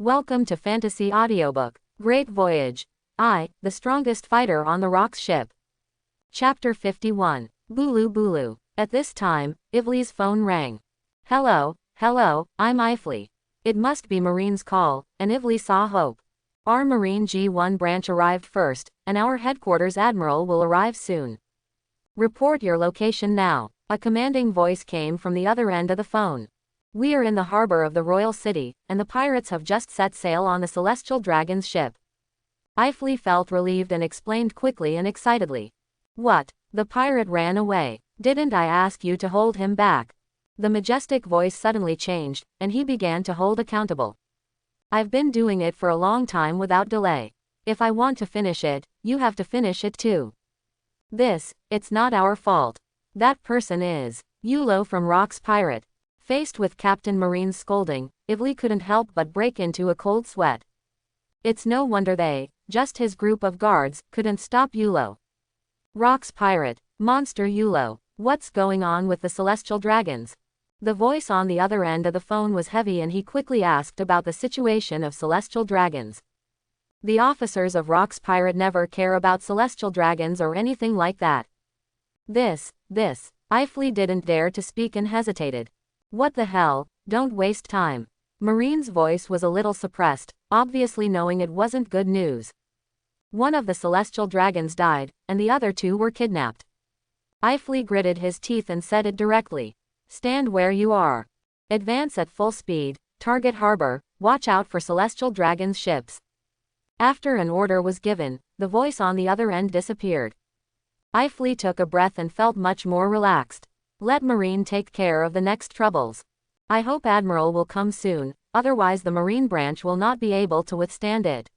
Welcome to Fantasy Audiobook. Great Voyage. I, the strongest fighter on the Rock's ship. Chapter 51. Bulu Bulu. At this time, Ivley's phone rang. Hello, I'm Ifley. It must be Marine's call, and Ivley saw hope. Our Marine G1 branch arrived first, and our headquarters admiral will arrive soon. Report your location now. A commanding voice came from the other end of the phone. We are in the harbor of the Royal City, and the pirates have just set sail on the Celestial Dragon's ship. Ifley felt relieved and explained quickly and excitedly. What? The pirate ran away. Didn't I ask you to hold him back? The majestic voice suddenly changed, and he began to hold accountable. I've been doing it for a long time without delay. If I want to finish it, you have to finish it too. It's not our fault. That person is Yulo from Rock's Pirate. Faced with Captain Marine's scolding, Ivley couldn't help but break into a cold sweat. It's no wonder just his group of guards, couldn't stop Yulo. Rock's Pirate, monster Yulo, what's going on with the Celestial Dragons? The voice on the other end of the phone was heavy and he quickly asked about the situation of Celestial Dragons. The officers of Rock's Pirate never care about Celestial Dragons or anything like that. Ifley didn't dare to speak and hesitated. What the hell, don't waste time. Marine's voice was a little suppressed, obviously knowing it wasn't good news. One of the Celestial Dragons died, and the other two were kidnapped. Ifley gritted his teeth and said it directly. Stand where you are. Advance at full speed, target harbor, watch out for Celestial Dragons' ships. After an order was given, the voice on the other end disappeared. Ifley took a breath and felt much more relaxed. Let Marine take care of the next troubles. I hope Admiral will come soon, otherwise the Marine branch will not be able to withstand it.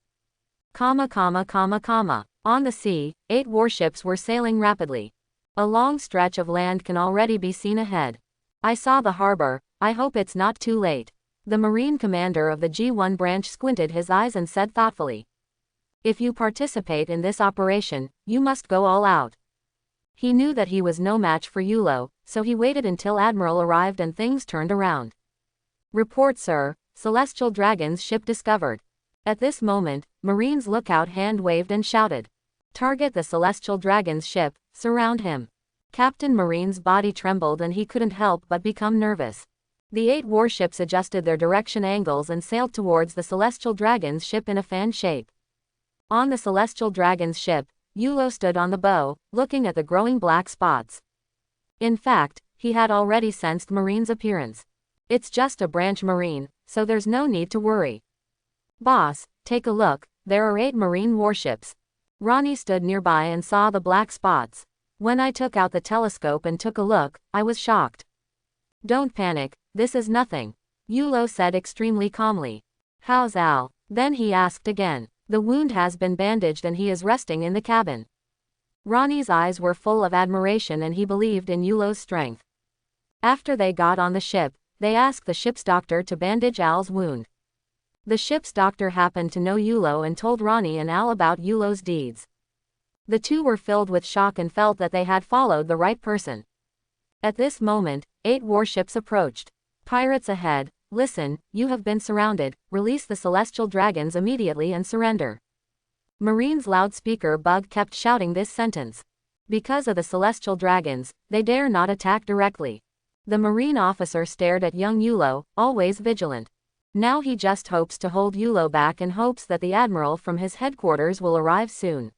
On the sea, 8 warships were sailing rapidly. A long stretch of land can already be seen ahead. I saw the harbor, I hope it's not too late. The Marine commander of the G1 branch squinted his eyes and said thoughtfully. If you participate in this operation, you must go all out. He knew that he was no match for Yulo, so he waited until Admiral arrived and things turned around. Report, sir, Celestial Dragon's ship discovered. At this moment, Marine's lookout hand waved and shouted. Target the Celestial Dragon's ship, surround him. Captain Marine's body trembled and he couldn't help but become nervous. The 8 warships adjusted their direction angles and sailed towards the Celestial Dragon's ship in a fan shape. On the Celestial Dragon's ship, Yulo stood on the bow, looking at the growing black spots. In fact, he had already sensed Marine's appearance. It's just a branch Marine, so there's no need to worry. Boss, take a look, there are 8 Marine warships. Ronnie stood nearby and saw the black spots. When I took out the telescope and took a look, I was shocked. Don't panic, this is nothing, Yulo said extremely calmly. How's Al? Then he asked again. The wound has been bandaged and he is resting in the cabin. Ronnie's eyes were full of admiration and he believed in Yulo's strength. After they got on the ship, they asked the ship's doctor to bandage Al's wound. The ship's doctor happened to know Yulo and told Ronnie and Al about Yulo's deeds. The two were filled with shock and felt that they had followed the right person. At this moment, 8 warships approached. Pirates ahead. Listen, you have been surrounded, release the Celestial Dragons immediately and surrender. Marine's loudspeaker bug kept shouting this sentence. Because of the Celestial Dragons, they dare not attack directly. The Marine officer stared at young Yulo, always vigilant. Now he just hopes to hold Yulo back and hopes that the Admiral from his headquarters will arrive soon.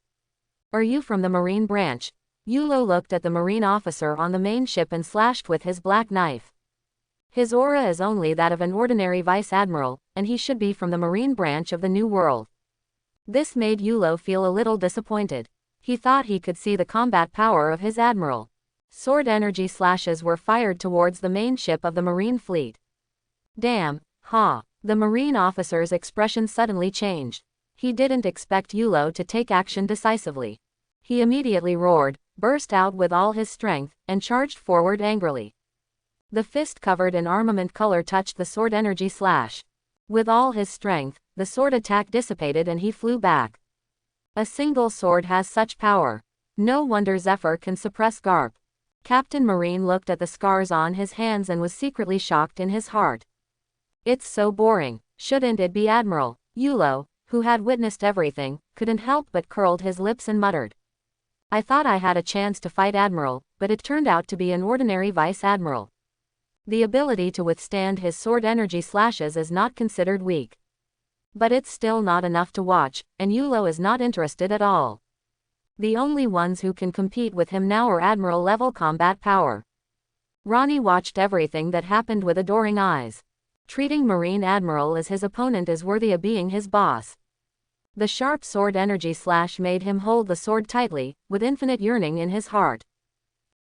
Are you from the Marine branch? Yulo looked at the Marine officer on the main ship and slashed with his black knife. His aura is only that of an ordinary vice admiral, and he should be from the Marine branch of the New World. This made Yulo feel a little disappointed. He thought he could see the combat power of his admiral. Sword energy slashes were fired towards the main ship of the Marine fleet. Damn, the Marine officer's expression suddenly changed. He didn't expect Yulo to take action decisively. He immediately roared, burst out with all his strength, and charged forward angrily. The fist covered in armament color touched the sword energy slash. With all his strength, the sword attack dissipated and he flew back. A single sword has such power. No wonder Zephyr can suppress Garp. Captain Marine looked at the scars on his hands and was secretly shocked in his heart. It's so boring. Shouldn't it be Admiral? Yulo, who had witnessed everything, couldn't help but curled his lips and muttered. I thought I had a chance to fight Admiral, but it turned out to be an ordinary Vice Admiral. The ability to withstand his sword energy slashes is not considered weak. But it's still not enough to watch, and Yulo is not interested at all. The only ones who can compete with him now are Admiral-level combat power. Ronnie watched everything that happened with adoring eyes. Treating Marine Admiral as his opponent is worthy of being his boss. The sharp sword energy slash made him hold the sword tightly, with infinite yearning in his heart.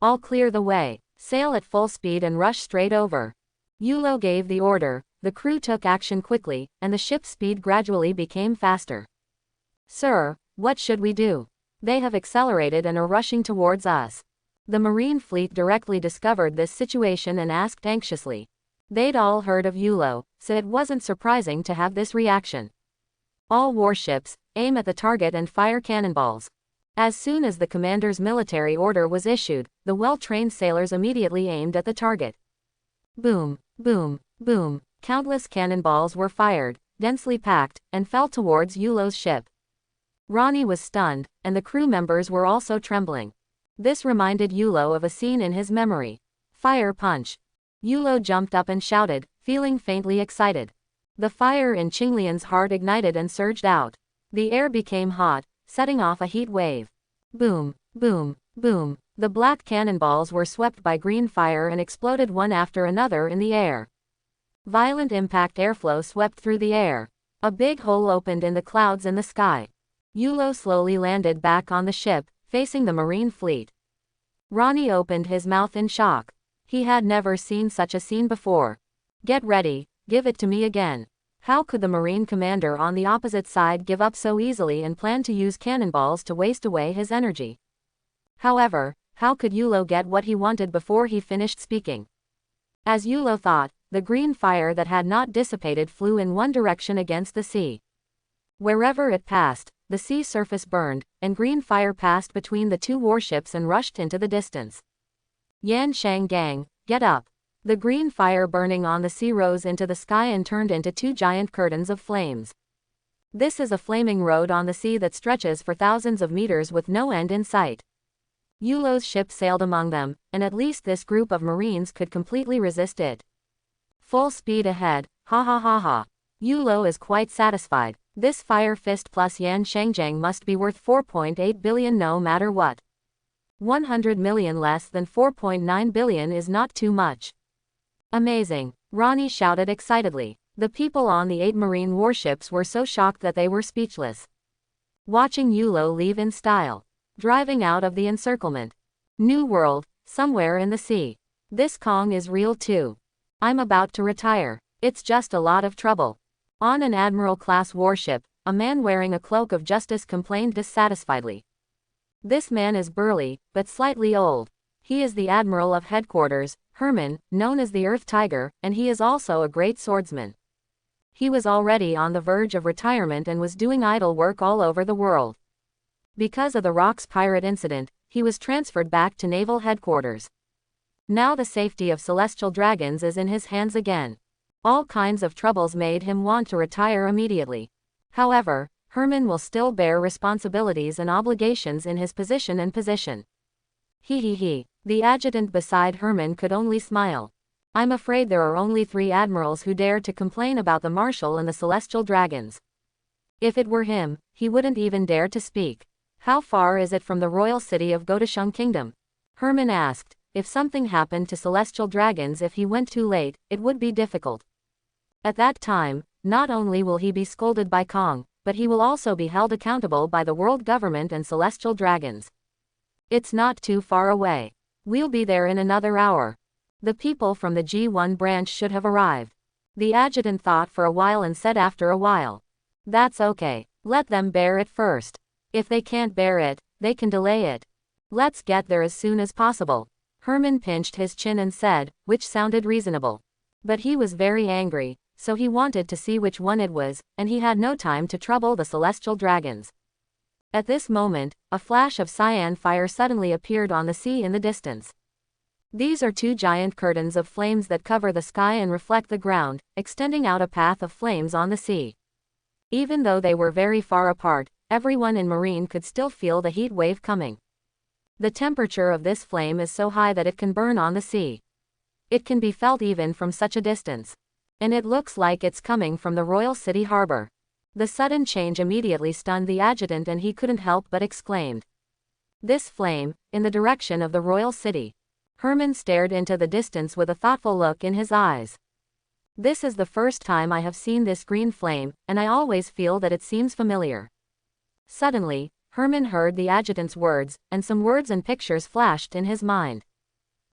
All clear the way. Sail at full speed and rush straight over. Yulo gave the order, the crew took action quickly, and the ship's speed gradually became faster. Sir, what should we do? They have accelerated and are rushing towards us. The Marine fleet directly discovered this situation and asked anxiously. They'd all heard of Yulo, so it wasn't surprising to have this reaction. All warships, aim at the target and fire cannonballs. As soon as the commander's military order was issued, the well-trained sailors immediately aimed at the target. Boom, boom, boom. Countless cannonballs were fired, densely packed, and fell towards Yulo's ship. Ronnie was stunned, and the crew members were also trembling. This reminded Yulo of a scene in his memory. Fire punch. Yulo jumped up and shouted, feeling faintly excited. The fire in Qinglian's heart ignited and surged out. The air became hot, setting off a heat wave. Boom, boom, boom. The black cannonballs were swept by green fire and exploded one after another in the air. Violent impact airflow swept through the air. A big hole opened in the clouds in the sky. Yulo slowly landed back on the ship, facing the Marine fleet. Ronnie opened his mouth in shock. He had never seen such a scene before. Get ready, give it to me again. How could the Marine commander on the opposite side give up so easily and plan to use cannonballs to waste away his energy? However, how could Yulo get what he wanted before he finished speaking? As Yulo thought, the green fire that had not dissipated flew in one direction against the sea. Wherever it passed, the sea surface burned, and green fire passed between the two warships and rushed into the distance. Yan Shang Gang, get up. The green fire burning on the sea rose into the sky and turned into two giant curtains of flames. This is a flaming road on the sea that stretches for thousands of meters with no end in sight. Yulo's ship sailed among them, and at least this group of Marines could completely resist it. Full speed ahead, ha ha ha ha. Yulo is quite satisfied. This fire fist plus Yan Shangjiang must be worth 4.8 billion no matter what. 100 million less than 4.9 billion is not too much. Amazing, Ronnie shouted excitedly. The people on the 8 Marine warships were so shocked that they were speechless. Watching Yulo leave in style. Driving out of the encirclement. New world, somewhere in the sea. This Kong is real too. I'm about to retire. It's just a lot of trouble. On an Admiral-class warship, a man wearing a cloak of justice complained dissatisfiedly. This man is burly, but slightly old. He is the Admiral of Headquarters, Herman, known as the Earth Tiger, and he is also a great swordsman. He was already on the verge of retirement and was doing idle work all over the world. Because of the Rocks pirate incident, he was transferred back to Naval Headquarters. Now the safety of celestial dragons is in his hands again. All kinds of troubles made him want to retire immediately. However, Herman will still bear responsibilities and obligations in his position and position. He. The adjutant beside Herman could only smile. I'm afraid there are only 3 admirals who dare to complain about the Marshal and the Celestial Dragons. If it were him, he wouldn't even dare to speak. How far is it from the royal city of Godashung Kingdom? Herman asked. If something happened to Celestial Dragons if he went too late, it would be difficult. At that time, not only will he be scolded by Kong, but he will also be held accountable by the world government and Celestial Dragons. It's not too far away. We'll be there in another hour. The people from the G1 branch should have arrived. The adjutant thought for a while and said after a while. That's okay. Let them bear it first. If they can't bear it, they can delay it. Let's get there as soon as possible. Herman pinched his chin and said, which sounded reasonable. But he was very angry, so he wanted to see which one it was, and he had no time to trouble the Celestial Dragons. At this moment, a flash of cyan fire suddenly appeared on the sea in the distance. These are two giant curtains of flames that cover the sky and reflect the ground, extending out a path of flames on the sea. Even though they were very far apart, everyone in Marine could still feel the heat wave coming. The temperature of this flame is so high that it can burn on the sea. It can be felt even from such a distance. And it looks like it's coming from the Royal City Harbor. The sudden change immediately stunned the adjutant and he couldn't help but exclaimed. This flame, in the direction of the Royal City. Herman stared into the distance with a thoughtful look in his eyes. This is the first time I have seen this green flame, and I always feel that it seems familiar. Suddenly, Herman heard the adjutant's words, and some words and pictures flashed in his mind.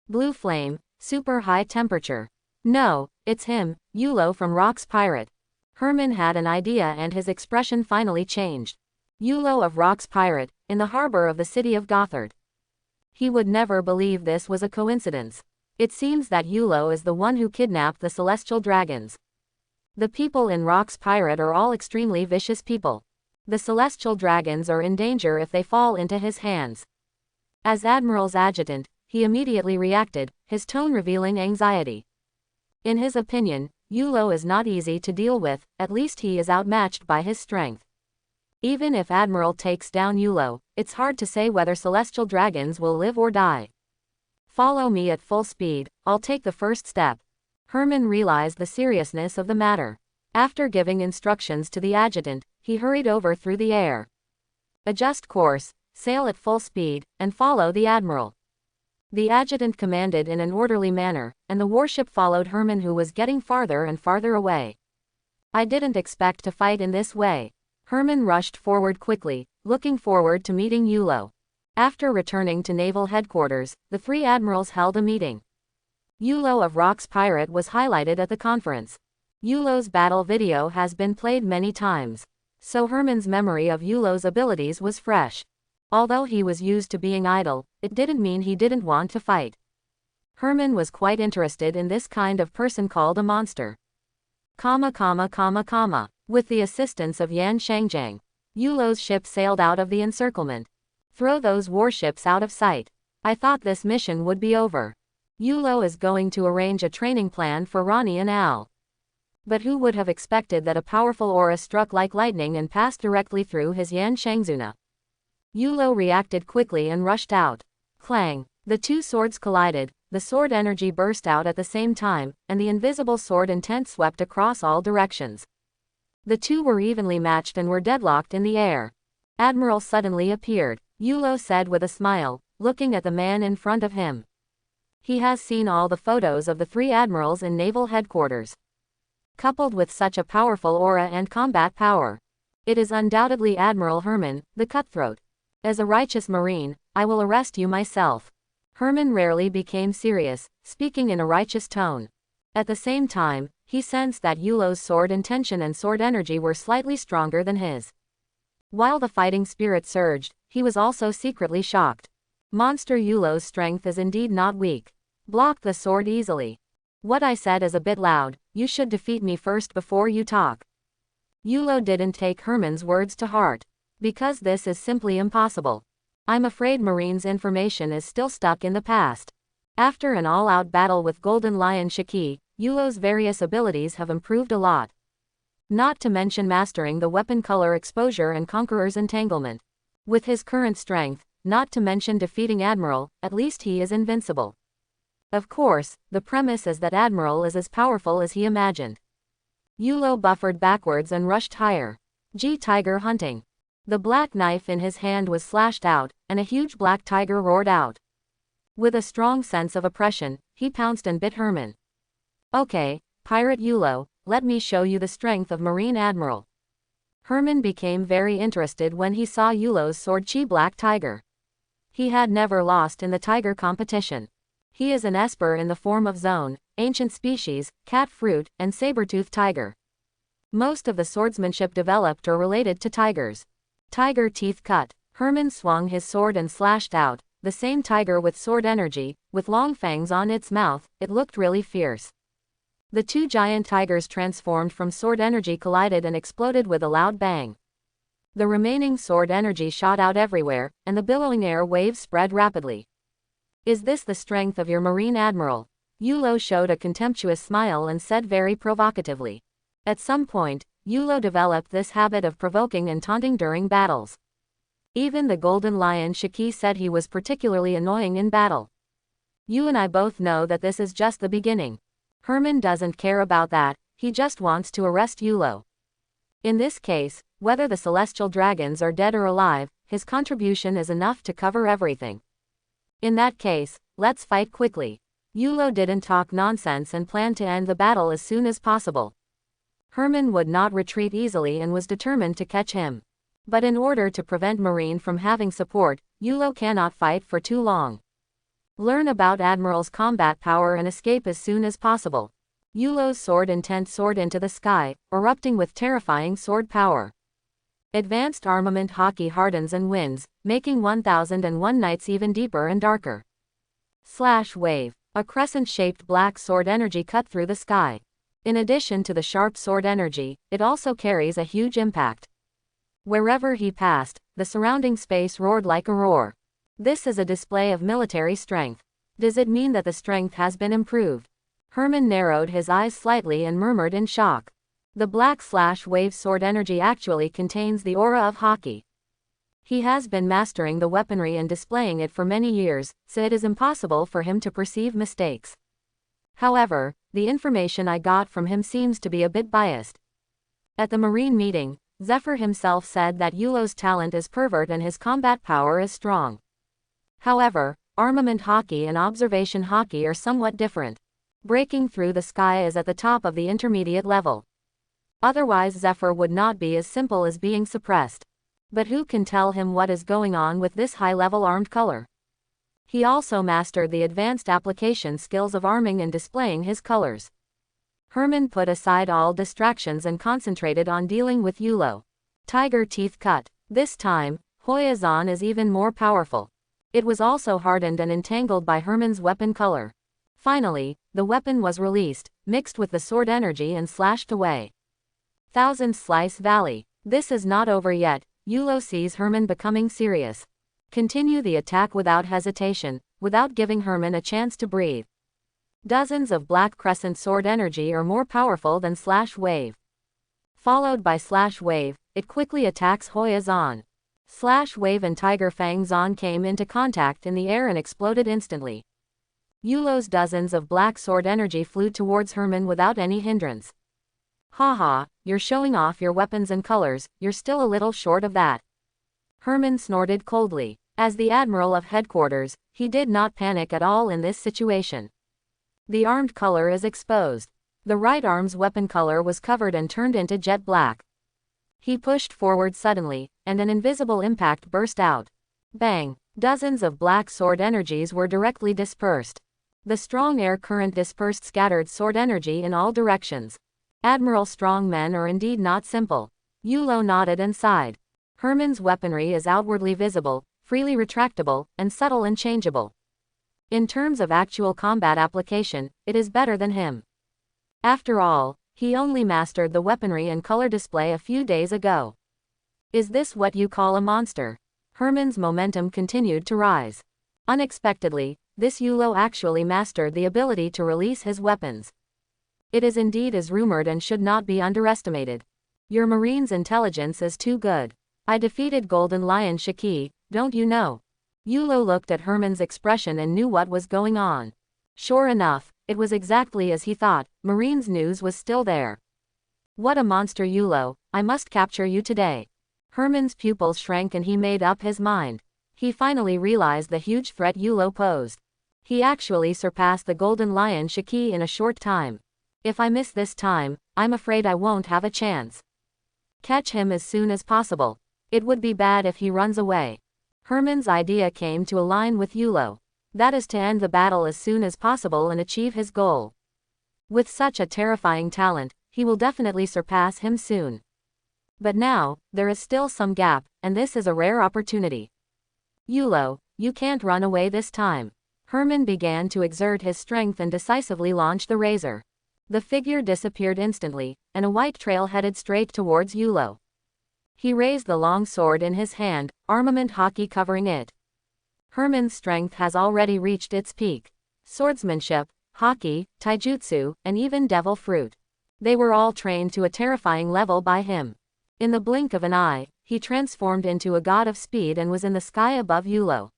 Blue flame, super high temperature. No, it's him, Yulo from Rock's Pirate. Herman had an idea and his expression finally changed. Yulo of Rock's Pirate, in the harbor of the city of Gothard. He would never believe this was a coincidence. It seems that Yulo is the one who kidnapped the celestial dragons. The people in Rock's Pirate are all extremely vicious people. The celestial dragons are in danger if they fall into his hands. As Admiral's adjutant, he immediately reacted, his tone revealing anxiety. In his opinion, Yulo is not easy to deal with, at least he is outmatched by his strength. Even if Admiral takes down Yulo, it's hard to say whether celestial dragons will live or die. Follow me at full speed, I'll take the first step. Herman realized the seriousness of the matter. After giving instructions to the adjutant, he hurried over through the air. Adjust course, sail at full speed, and follow the Admiral. The adjutant commanded in an orderly manner, and the warship followed Herman, who was getting farther and farther away. I didn't expect to fight in this way. Herman rushed forward quickly, looking forward to meeting Yulo. After returning to naval headquarters, the three admirals held a meeting. Yulo of Rock's Pirate was highlighted at the conference. Yulo's battle video has been played many times, so Herman's memory of Yulo's abilities was fresh. Although he was used to being idle, it didn't mean he didn't want to fight. Herman was quite interested in this kind of person called a monster. With the assistance of Yan Shangjiang, Yulo's ship sailed out of the encirclement. Throw those warships out of sight. I thought this mission would be over. Yulo is going to arrange a training plan for Ronnie and Al. But who would have expected that a powerful aura struck like lightning and passed directly through his Yan Shangzuna? Yulo reacted quickly and rushed out. Clang! The two swords collided, the sword energy burst out at the same time, and the invisible sword intent swept across all directions. The two were evenly matched and were deadlocked in the air. Admiral suddenly appeared, Yulo said with a smile, looking at the man in front of him. He has seen all the photos of the three admirals in naval headquarters. Coupled with such a powerful aura and combat power, it is undoubtedly Admiral Herman, the cutthroat. As a righteous Marine, I will arrest you myself. Herman rarely became serious, speaking in a righteous tone. At the same time, he sensed that Yulo's sword intention and sword energy were slightly stronger than his. While the fighting spirit surged, he was also secretly shocked. Monster Yulo's strength is indeed not weak. Block the sword easily. What I said is a bit loud, you should defeat me first before you talk. Yulo didn't take Herman's words to heart. Because this is simply impossible. I'm afraid Marine's information is still stuck in the past. After an all-out battle with Golden Lion Shiki, Yulo's various abilities have improved a lot. Not to mention mastering the weapon color exposure and Conqueror's entanglement. With his current strength, not to mention defeating Admiral, at least he is invincible. Of course, the premise is that Admiral is as powerful as he imagined. Yulo buffered backwards and rushed higher. Tiger hunting. The black knife in his hand was slashed out, and a huge black tiger roared out. With a strong sense of oppression, he pounced and bit Herman. Okay, Pirate Yulo, let me show you the strength of Marine Admiral. Herman became very interested when he saw Yulo's sword Black Tiger. He had never lost in the tiger competition. He is an esper in the form of Zone, ancient species, cat fruit, and saber-toothed tiger. Most of the swordsmanship developed or related to tigers. Tiger teeth cut. Herman swung his sword and slashed out, the same tiger with sword energy, with long fangs on its mouth. It looked really fierce. The two giant tigers transformed from sword energy collided and exploded with a loud bang. The remaining sword energy shot out everywhere, and the billowing air waves spread rapidly. Is this the strength of your Marine Admiral? Yulo showed a contemptuous smile and said very provocatively. At some point, Yulo developed this habit of provoking and taunting during battles. Even the Golden Lion Shiki said he was particularly annoying in battle. You and I both know that this is just the beginning. Herman doesn't care about that, he just wants to arrest Yulo. In this case, whether the celestial dragons are dead or alive, his contribution is enough to cover everything. In that case, let's fight quickly. Yulo didn't talk nonsense and planned to end the battle as soon as possible. Herman would not retreat easily and was determined to catch him. But in order to prevent Marine from having support, Yulo cannot fight for too long. Learn about Admiral's combat power and escape as soon as possible. Yulo's sword intent soared into the sky, erupting with terrifying sword power. Advanced armament hockey hardens and wins, making 1001 Nights even deeper and darker. Slash wave. A crescent-shaped black sword energy cut through the sky. In addition to the sharp sword energy, it also carries a huge impact. Wherever he passed, the surrounding space roared like a roar. This is a display of military strength. Does it mean that the strength has been improved? Herman narrowed his eyes slightly and murmured in shock. The black slash wave sword energy actually contains the aura of hockey. He has been mastering the weaponry and displaying it for many years, so it is impossible for him to perceive mistakes. However, the information I got from him seems to be a bit biased. At the Marine meeting, Zephyr himself said that Yulo's talent is pervert and his combat power is strong. However, armament hockey and observation hockey are somewhat different. Breaking through the sky is at the top of the intermediate level. Otherwise Zephyr would not be as simple as being suppressed. But who can tell him what is going on with this high-level armed color? He also mastered the advanced application skills of arming and displaying his colors. Herman put aside all distractions and concentrated on dealing with Yulo. Tiger teeth cut. This time, Hoya-zan is even more powerful. It was also hardened and entangled by Herman's weapon color. Finally, the weapon was released, mixed with the sword energy and slashed away. Thousand Slice Valley. This is not over yet. Yulo sees Herman becoming serious. Continue the attack without hesitation, without giving Herman a chance to breathe. Dozens of black crescent sword energy are more powerful than slash wave. Followed by slash wave, it quickly attacks Hoya-zan. Slash wave and Tiger Fang-zan came into contact in the air and exploded instantly. Yulo's dozens of black sword energy flew towards Herman without any hindrance. Haha, you're showing off your weapons and colors, you're still a little short of that. Herman snorted coldly. As the Admiral of Headquarters, he did not panic at all in this situation. The armed color is exposed. The right arm's weapon color was covered and turned into jet black. He pushed forward suddenly, and an invisible impact burst out. Bang! Dozens of black sword energies were directly dispersed. The strong air current dispersed scattered sword energy in all directions. Admiral strong men are indeed not simple. Yulo nodded and sighed. Herman's weaponry is outwardly visible, freely retractable, and subtle and changeable. In terms of actual combat application, it is better than him. After all, he only mastered the weaponry and color display a few days ago. Is this what you call a monster? Herman's momentum continued to rise. Unexpectedly, this Yulo actually mastered the ability to release his weapons. It is indeed as rumored and should not be underestimated. Your Marine's intelligence is too good. I defeated Golden Lion Shiki, don't you know? Yulo looked at Herman's expression and knew what was going on. Sure enough, it was exactly as he thought, Marine's news was still there. What a monster Yulo, I must capture you today. Herman's pupils shrank and he made up his mind. He finally realized the huge threat Yulo posed. He actually surpassed the Golden Lion Shiki in a short time. If I miss this time, I'm afraid I won't have a chance. Catch him as soon as possible. It would be bad if he runs away. Herman's idea came to align with Yulo. That is to end the battle as soon as possible and achieve his goal. With such a terrifying talent, he will definitely surpass him soon. But now, there is still some gap, and this is a rare opportunity. Yulo, you can't run away this time. Herman began to exert his strength and decisively launched the razor. The figure disappeared instantly, and a white trail headed straight towards Yulo. He raised the long sword in his hand, armament hockey covering it. Herman's strength has already reached its peak. Swordsmanship, haki, taijutsu, and even devil fruit. They were all trained to a terrifying level by him. In the blink of an eye, he transformed into a god of speed and was in the sky above Yulo.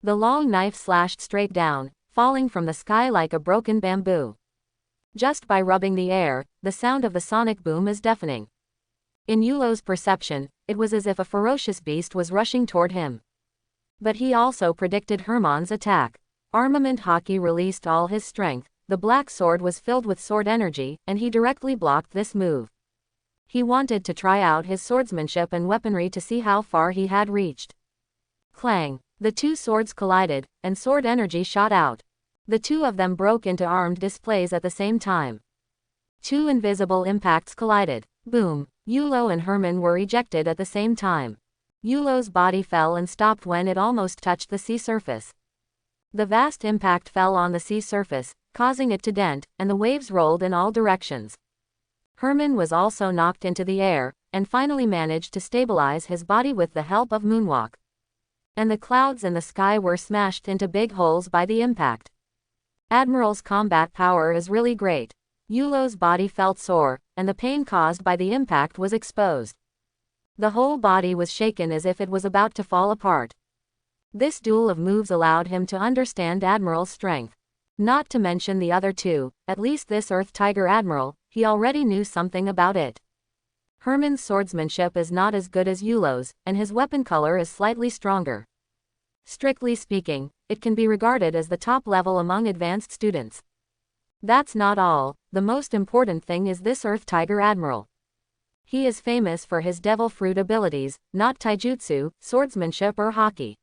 The long knife slashed straight down, falling from the sky like a broken bamboo. Just by rubbing the air, the sound of the sonic boom is deafening. In Yulo's perception, it was as if a ferocious beast was rushing toward him. But he also predicted Herman's attack. Armament haki released all his strength, the black sword was filled with sword energy, and he directly blocked this move. He wanted to try out his swordsmanship and weaponry to see how far he had reached. Clang! The two swords collided, and sword energy shot out. The two of them broke into armed displays at the same time. Two invisible impacts collided. Boom! Yulo and Herman were ejected at the same time. Yulo's body fell and stopped when it almost touched the sea surface. The vast impact fell on the sea surface, causing it to dent, and the waves rolled in all directions. Herman was also knocked into the air, and finally managed to stabilize his body with the help of moonwalk. And the clouds in the sky were smashed into big holes by the impact. Admiral's combat power is really great. Yulo's body felt sore, and the pain caused by the impact was exposed. The whole body was shaken as if it was about to fall apart. This duel of moves allowed him to understand Admiral's strength. Not to mention the other two, at least this Earth Tiger Admiral, he already knew something about it. Herman's swordsmanship is not as good as Yulo's, and his weapon color is slightly stronger. Strictly speaking, it can be regarded as the top level among advanced students. That's not all, the most important thing is this Earth Tiger Admiral. He is famous for his devil fruit abilities, not taijutsu, swordsmanship or haki.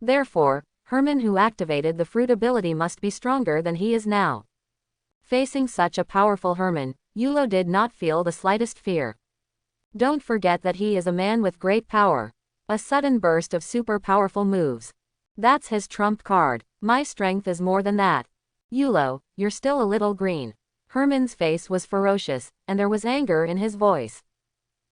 Therefore, Herman who activated the fruit ability must be stronger than he is now. Facing such a powerful Herman, Yulo did not feel the slightest fear. Don't forget that he is a man with great power. A sudden burst of super powerful moves. That's his trump card. My strength is more than that. Yulo, you're still a little green. Herman's face was ferocious, and there was anger in his voice.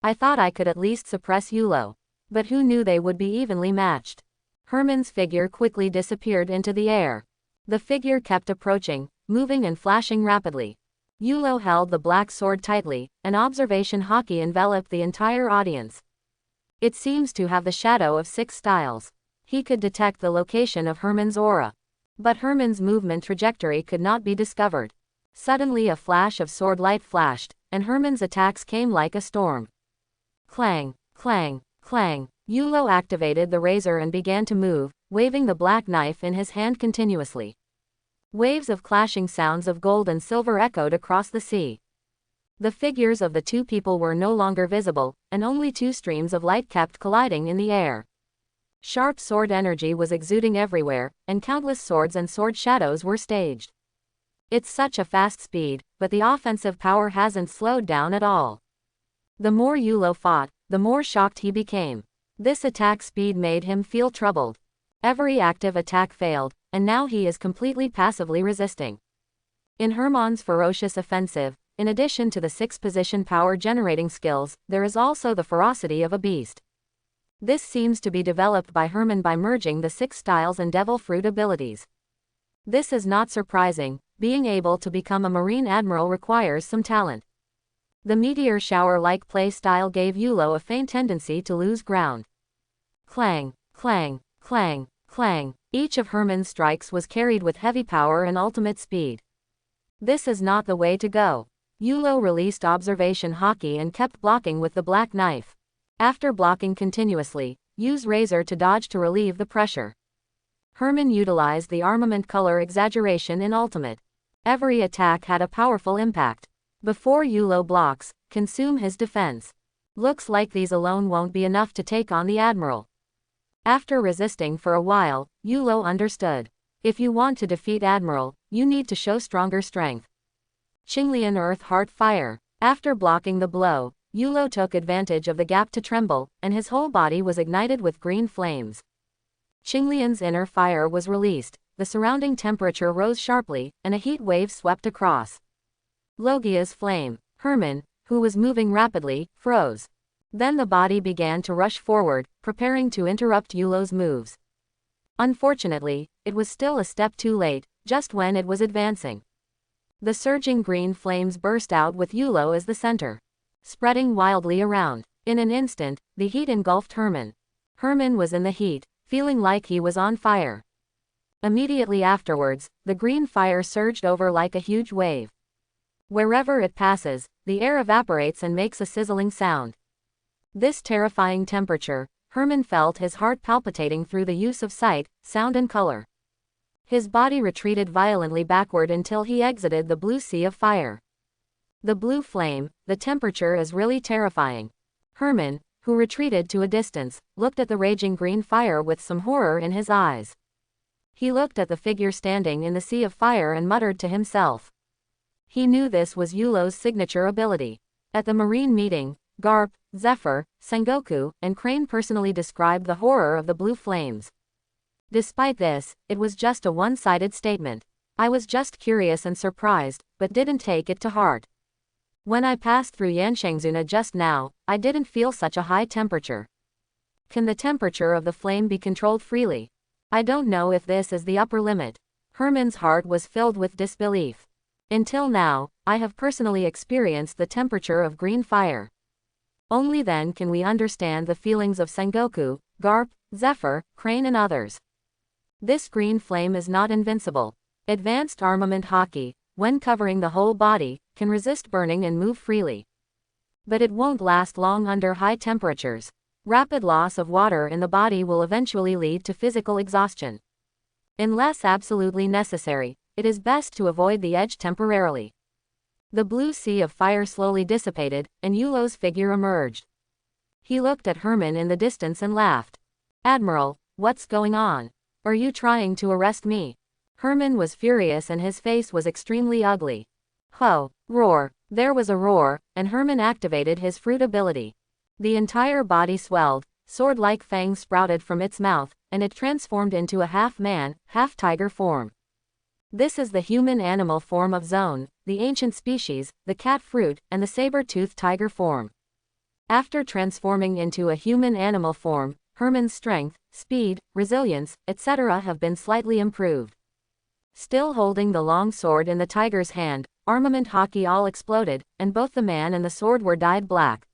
I thought I could at least suppress Yulo. But who knew they would be evenly matched? Herman's figure quickly disappeared into the air. The figure kept approaching, moving and flashing rapidly. Yulo held the black sword tightly, and observation haki enveloped the entire audience. It seems to have the shadow of 6 styles. He could detect the location of Herman's aura. But Herman's movement trajectory could not be discovered. Suddenly a flash of sword light flashed, and Herman's attacks came like a storm. Clang, clang, clang. Yulo activated the razor and began to move, waving the black knife in his hand continuously. Waves of clashing sounds of gold and silver echoed across the sea. The figures of the two people were no longer visible, and only 2 streams of light kept colliding in the air. Sharp sword energy was exuding everywhere, and countless swords and sword shadows were staged. It's such a fast speed, but the offensive power hasn't slowed down at all. The more Yulo fought, the more shocked he became. This attack speed made him feel troubled. Every active attack failed, and now he is completely passively resisting. In Herman's ferocious offensive, in addition to the 6-position power generating skills, there is also the ferocity of a beast. This seems to be developed by Herman by merging the 6 styles and devil fruit abilities. This is not surprising, being able to become a Marine Admiral requires some talent. The meteor shower-like play style gave Yulo a faint tendency to lose ground. Clang, clang, clang, clang. Each of Herman's strikes was carried with heavy power and ultimate speed. This is not the way to go. Yulo released observation haki and kept blocking with the black knife. After blocking continuously, use razor to dodge to relieve the pressure. Herman utilized the armament color exaggeration in ultimate. Every attack had a powerful impact. Before Yulo blocks, consume his defense. Looks like these alone won't be enough to take on the Admiral. After resisting for a while, Yulo understood. If you want to defeat Admiral, you need to show stronger strength. Qinglian Earth Heart Fire. After blocking the blow, Yulo took advantage of the gap to tremble, and his whole body was ignited with green flames. Qinglian's inner fire was released, the surrounding temperature rose sharply, and a heat wave swept across. Logia's flame. Herman, who was moving rapidly, froze. Then the body began to rush forward, preparing to interrupt Yulo's moves. Unfortunately, it was still a step too late, just when it was advancing. The surging green flames burst out with Yulo as the center, spreading wildly around. In an instant, the heat engulfed Herman. Herman was in the heat, feeling like he was on fire. Immediately afterwards, the green fire surged over like a huge wave. Wherever it passes, the air evaporates and makes a sizzling sound. This terrifying temperature, Herman felt his heart palpitating through the use of sight, sound and color. His body retreated violently backward until he exited the blue sea of fire. The blue flame, the temperature is really terrifying. Herman, who retreated to a distance, looked at the raging green fire with some horror in his eyes. He looked at the figure standing in the sea of fire and muttered to himself. He knew this was Yulo's signature ability. At the Marine meeting, Garp, Zephyr, Sengoku, and Crane personally described the horror of the blue flames. Despite this, it was just a one-sided statement. I was just curious and surprised, but didn't take it to heart. When I passed through Yanshengzuna just now, I didn't feel such a high temperature. Can the temperature of the flame be controlled freely? I don't know if this is the upper limit. Herman's heart was filled with disbelief. Until now, I have personally experienced the temperature of green fire. Only then can we understand the feelings of Sengoku, Garp, Zephyr, Crane and others. This green flame is not invincible. Advanced armament Haki, when covering the whole body, can resist burning and move freely. But it won't last long under high temperatures. Rapid loss of water in the body will eventually lead to physical exhaustion. Unless absolutely necessary, it is best to avoid the edge temporarily. The blue sea of fire slowly dissipated, and Yulo's figure emerged. He looked at Herman in the distance and laughed. Admiral, what's going on? Are you trying to arrest me? Herman was furious and his face was extremely ugly. Ho! Roar! There was a roar, and Herman activated his fruit ability. The entire body swelled, sword-like fangs sprouted from its mouth, and it transformed into a half-man, half-tiger form. This is the human-animal form of Zone, the ancient species, the cat fruit, and the saber-toothed tiger form. After transforming into a human-animal form, Herman's strength, speed, resilience, etc. have been slightly improved. Still holding the long sword in the tiger's hand, armament Haki all exploded, and both the man and the sword were dyed black.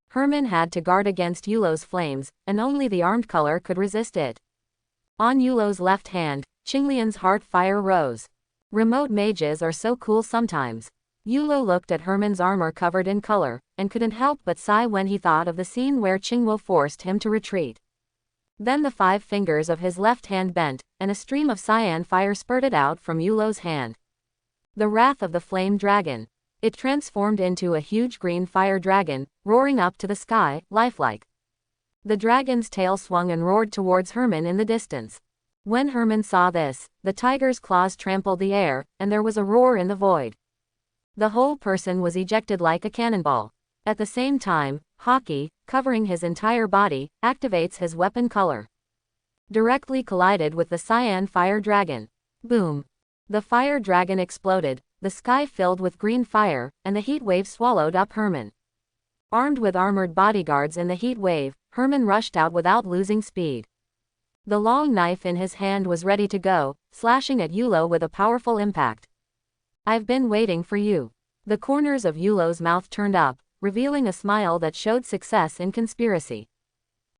Herman had to guard against Yulo's flames, and only the armed color could resist it. On Yulo's left hand, Qinglian's heart fire rose. Remote mages are so cool sometimes. Yulo looked at Herman's armor covered in color, and couldn't help but sigh when he thought of the scene where Qingwo forced him to retreat. Then the 5 fingers of his left hand bent, and a stream of cyan fire spurted out from Yulo's hand. The wrath of the flame dragon. It transformed into a huge green fire dragon, roaring up to the sky, lifelike. The dragon's tail swung and roared towards Herman in the distance. When Herman saw this, the tiger's claws trampled the air, and there was a roar in the void. The whole person was ejected like a cannonball. At the same time, Haki, covering his entire body, activates his weapon color. Directly collided with the cyan fire dragon. Boom! The fire dragon exploded, the sky filled with green fire, and the heat wave swallowed up Herman. Armed with armored bodyguards in the heat wave, Herman rushed out without losing speed. The long knife in his hand was ready to go, slashing at Yulo with a powerful impact. I've been waiting for you. The corners of Yulo's mouth turned up, revealing a smile that showed success in conspiracy.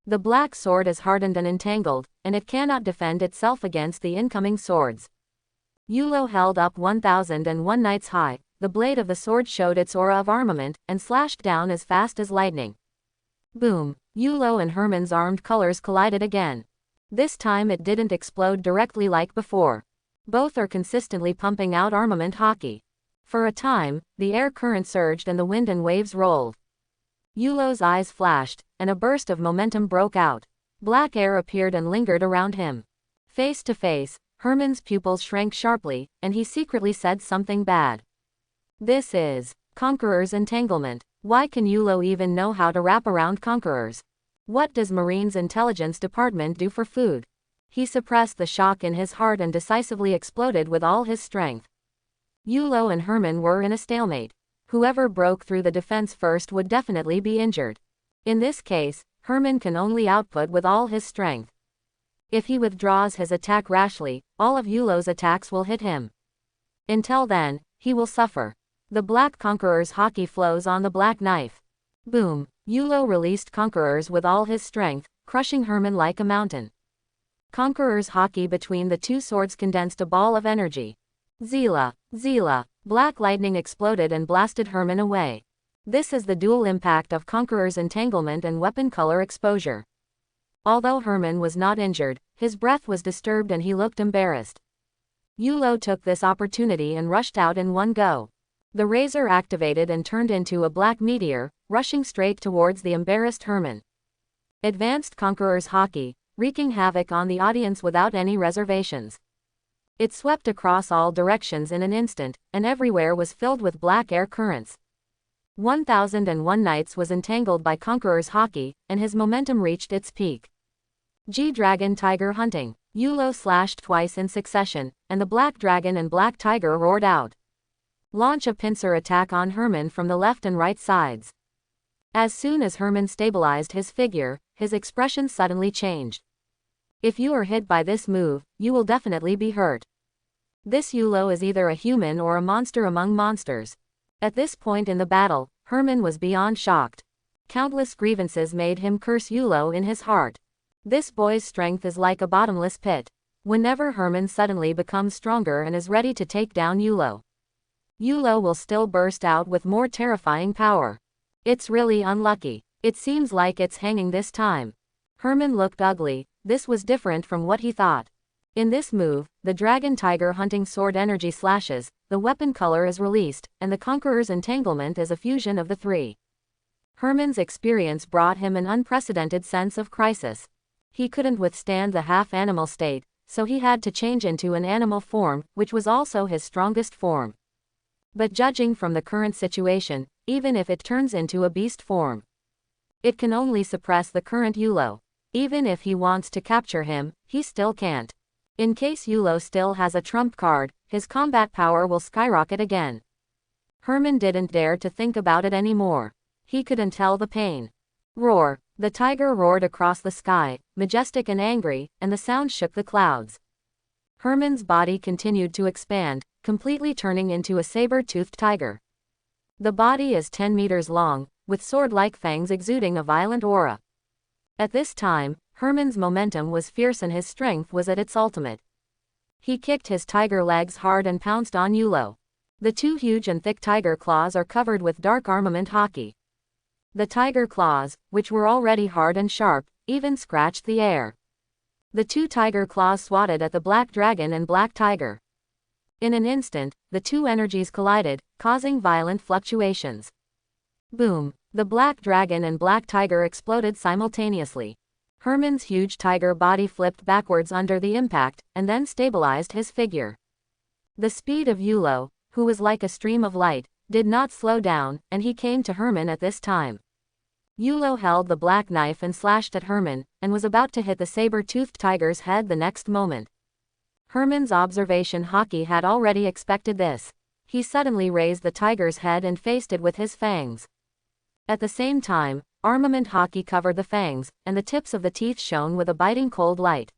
The black sword is hardened and entangled, and it cannot defend itself against the incoming swords. Yulo held up 1001 Nights high, the blade of the sword showed its aura of armament, and slashed down as fast as lightning. Boom! Yulo and Herman's armed colors collided again. This time it didn't explode directly like before. Both are consistently pumping out armament Haki. For a time, the air current surged and the wind and waves rolled. Yulo's eyes flashed, and a burst of momentum broke out. Black air appeared and lingered around him. Face to face, Herman's pupils shrank sharply, and he secretly said something bad. This is Conqueror's entanglement. Why can Yulo even know how to wrap around Conquerors? What does Marine's intelligence department do for food? He suppressed the shock in his heart and decisively exploded with all his strength. Yulo and Herman were in a stalemate. Whoever broke through the defense first would definitely be injured. In this case, Herman can only output with all his strength. If he withdraws his attack rashly, all of Yulo's attacks will hit him. Until then, he will suffer. The Black Conqueror's haki flows on the black knife. Boom! Yulo released Conqueror's with all his strength, crushing Herman like a mountain. Conqueror's haki between the two swords condensed a ball of energy. Zila! Zila! Black lightning exploded and blasted Herman away. This is the dual impact of Conqueror's entanglement and weapon color exposure. Although Herman was not injured, his breath was disturbed and he looked embarrassed. Yulo took this opportunity and rushed out in one go. The razor activated and turned into a black meteor, rushing straight towards the embarrassed Herman. Advanced Conqueror's haki, wreaking havoc on the audience without any reservations. It swept across all directions in an instant, and everywhere was filled with black air currents. 1001 Nights was entangled by Conqueror's haki, and his momentum reached its peak. G-Dragon Tiger Hunting. Yulo slashed twice in succession, and the Black Dragon and Black Tiger roared out. Launch a pincer attack on Herman from the left and right sides. As soon as Herman stabilized his figure, his expression suddenly changed. If you are hit by this move, you will definitely be hurt. This Yulo is either a human or a monster among monsters. At this point in the battle, Herman was beyond shocked. Countless grievances made him curse Yulo in his heart. This boy's strength is like a bottomless pit. Whenever Herman suddenly becomes stronger and is ready to take down Yulo, Yulo will still burst out with more terrifying power. It's really unlucky. It seems like it's hanging this time. Herman looked ugly. This was different from what he thought. In this move, the Dragon Tiger Hunting Sword energy slashes, the weapon color is released, and the Conqueror's entanglement is a fusion of the three. Herman's experience brought him an unprecedented sense of crisis. He couldn't withstand the half-animal state, so he had to change into an animal form, which was also his strongest form. But judging from the current situation, even if it turns into a beast form, it can only suppress the current Yulo. Even if he wants to capture him, he still can't. In case Yulo still has a trump card, his combat power will skyrocket again. Herman didn't dare to think about it anymore. He couldn't tell the pain. Roar! The tiger roared across the sky, majestic and angry, and the sound shook the clouds. Herman's body continued to expand, completely turning into a saber-toothed tiger. The body is 10 meters long, with sword-like fangs exuding a violent aura. At this time, Herman's momentum was fierce and his strength was at its ultimate. He kicked his tiger legs hard and pounced on Yulo. The two huge and thick tiger claws are covered with dark armament haki. The tiger claws, which were already hard and sharp, even scratched the air. The two tiger claws swatted at the Black Dragon and Black Tiger. In an instant, the two energies collided, causing violent fluctuations. Boom! The Black Dragon and Black Tiger exploded simultaneously. Herman's huge tiger body flipped backwards under the impact, and then stabilized his figure. The speed of Yulo, who was like a stream of light, did not slow down, and he came to Herman at this time. Yulo held the black knife and slashed at Herman, and was about to hit the saber-toothed tiger's head the next moment. Herman's observation haki had already expected this. He suddenly raised the tiger's head and faced it with his fangs. At the same time, armament haki covered the fangs, and the tips of the teeth shone with a biting cold light.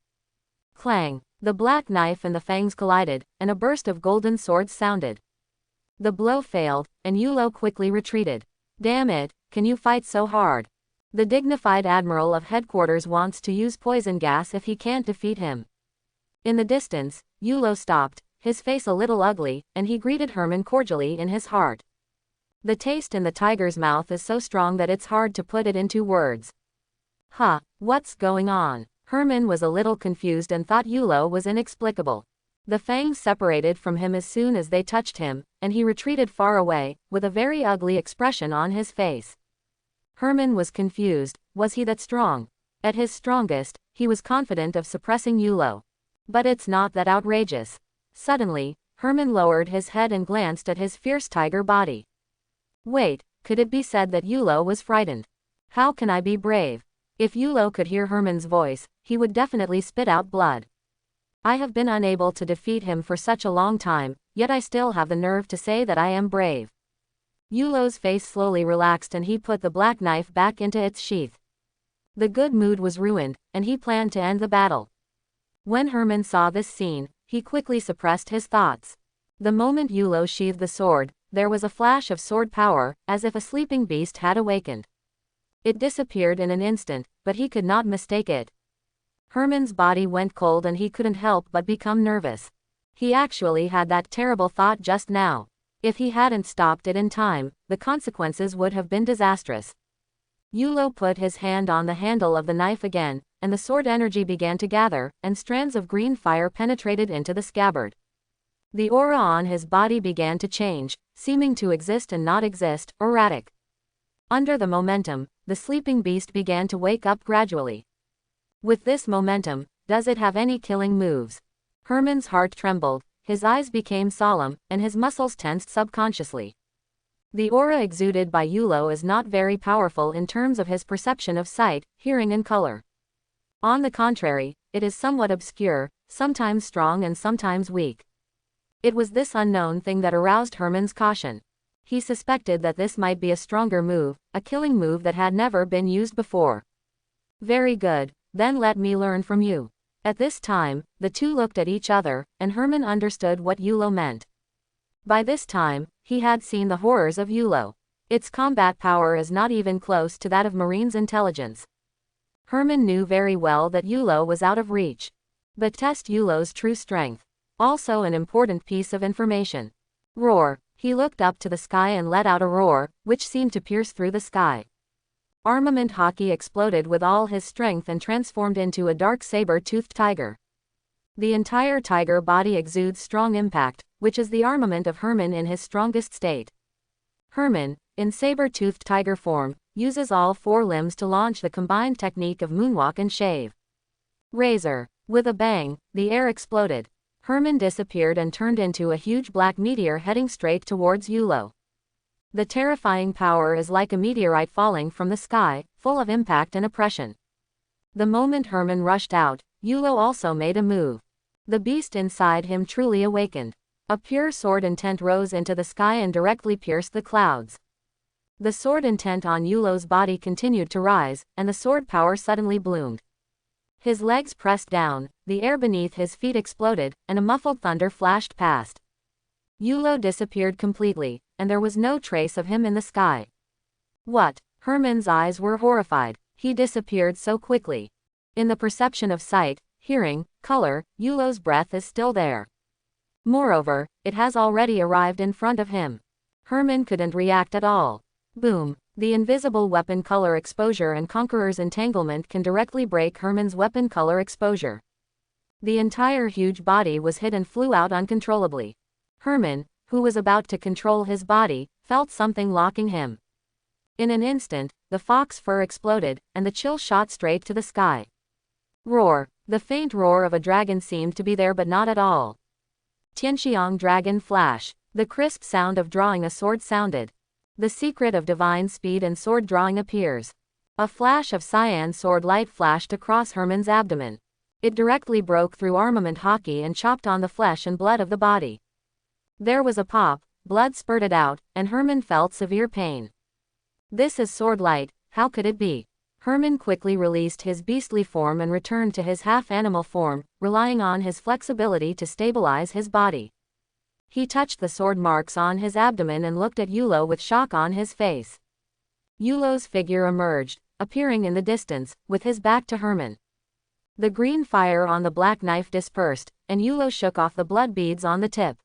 Clang! The black knife and the fangs collided, and a burst of golden swords sounded. The blow failed, and Yulo quickly retreated. Damn it, can you fight so hard? The dignified Admiral of Headquarters wants to use poison gas if he can't defeat him. In the distance, Yulo stopped, his face a little ugly, and he greeted Herman cordially in his heart. The taste in the tiger's mouth is so strong that it's hard to put it into words. Huh, what's going on? Herman was a little confused and thought Yulo was inexplicable. The fangs separated from him as soon as they touched him, and he retreated far away, with a very ugly expression on his face. Herman was confused. Was he that strong? At his strongest, he was confident of suppressing Yulo. But it's not that outrageous. Suddenly, Herman lowered his head and glanced at his fierce tiger body. Wait, could it be said that Yulo was frightened? How can I be brave? If Yulo could hear Herman's voice, he would definitely spit out blood. I have been unable to defeat him for such a long time, yet I still have the nerve to say that I am brave. Yulo's face slowly relaxed and he put the black knife back into its sheath. The good mood was ruined, and he planned to end the battle. When Herman saw this scene, he quickly suppressed his thoughts. The moment Yulo sheathed the sword, there was a flash of sword power, as if a sleeping beast had awakened. It disappeared in an instant, but he could not mistake it. Herman's body went cold and he couldn't help but become nervous. He actually had that terrible thought just now. If he hadn't stopped it in time, the consequences would have been disastrous. Yulo put his hand on the handle of the knife again, and the sword energy began to gather, and strands of green fire penetrated into the scabbard. The aura on his body began to change, seeming to exist and not exist, erratic. Under the momentum, the sleeping beast began to wake up gradually. With this momentum, does it have any killing moves? Herman's heart trembled, his eyes became solemn, and his muscles tensed subconsciously. The aura exuded by Yulo is not very powerful in terms of his perception of sight, hearing and color. On the contrary, it is somewhat obscure, sometimes strong and sometimes weak. It was this unknown thing that aroused Herman's caution. He suspected that this might be a stronger move, a killing move that had never been used before. Very good, then let me learn from you. At this time, the two looked at each other, and Herman understood what Yulo meant. By this time, he had seen the horrors of Yulo. Its combat power is not even close to that of Marine's intelligence. Herman knew very well that Yulo was out of reach. But test Yulo's true strength. Also an important piece of information. Roar. He looked up to the sky and let out a roar, which seemed to pierce through the sky. Armament Hockey exploded with all his strength and transformed into a dark saber-toothed tiger. The entire tiger body exudes strong impact, which is the armament of Herman in his strongest state. Herman, in saber-toothed tiger form, uses all four limbs to launch the combined technique of moonwalk and shave. Razor. With a bang, the air exploded. Herman disappeared and turned into a huge black meteor heading straight towards Yulo. The terrifying power is like a meteorite falling from the sky, full of impact and oppression. The moment Herman rushed out, Yulo also made a move. The beast inside him truly awakened. A pure sword intent rose into the sky and directly pierced the clouds. The sword intent on Yulo's body continued to rise, and the sword power suddenly bloomed. His legs pressed down, the air beneath his feet exploded, and a muffled thunder flashed past. Yulo disappeared completely, and there was no trace of him in the sky. What? Herman's eyes were horrified. He disappeared so quickly. In the perception of sight, hearing, color, Yulo's breath is still there. Moreover, it has already arrived in front of him. Herman couldn't react at all. Boom. The invisible weapon color exposure and Conqueror's entanglement can directly break Herman's weapon color exposure. The entire huge body was hit and flew out uncontrollably. Herman, who was about to control his body, felt something locking him. In an instant, the fox fur exploded, and the chill shot straight to the sky. Roar. The faint roar of a dragon seemed to be there but not at all. Tianxiang dragon flash. The crisp sound of drawing a sword sounded. The secret of divine speed and sword drawing appears. A flash of cyan sword light flashed across Herman's abdomen. It directly broke through armament Hockey and chopped on the flesh and blood of the body. There was a pop, blood spurted out, and Herman felt severe pain. This is sword light, how could it be? Herman quickly released his beastly form and returned to his half-animal form, relying on his flexibility to stabilize his body. He touched the sword marks on his abdomen and looked at Yulo with shock on his face. Yulo's figure emerged, appearing in the distance, with his back to Herman. The green fire on the black knife dispersed, and Yulo shook off the blood beads on the tip.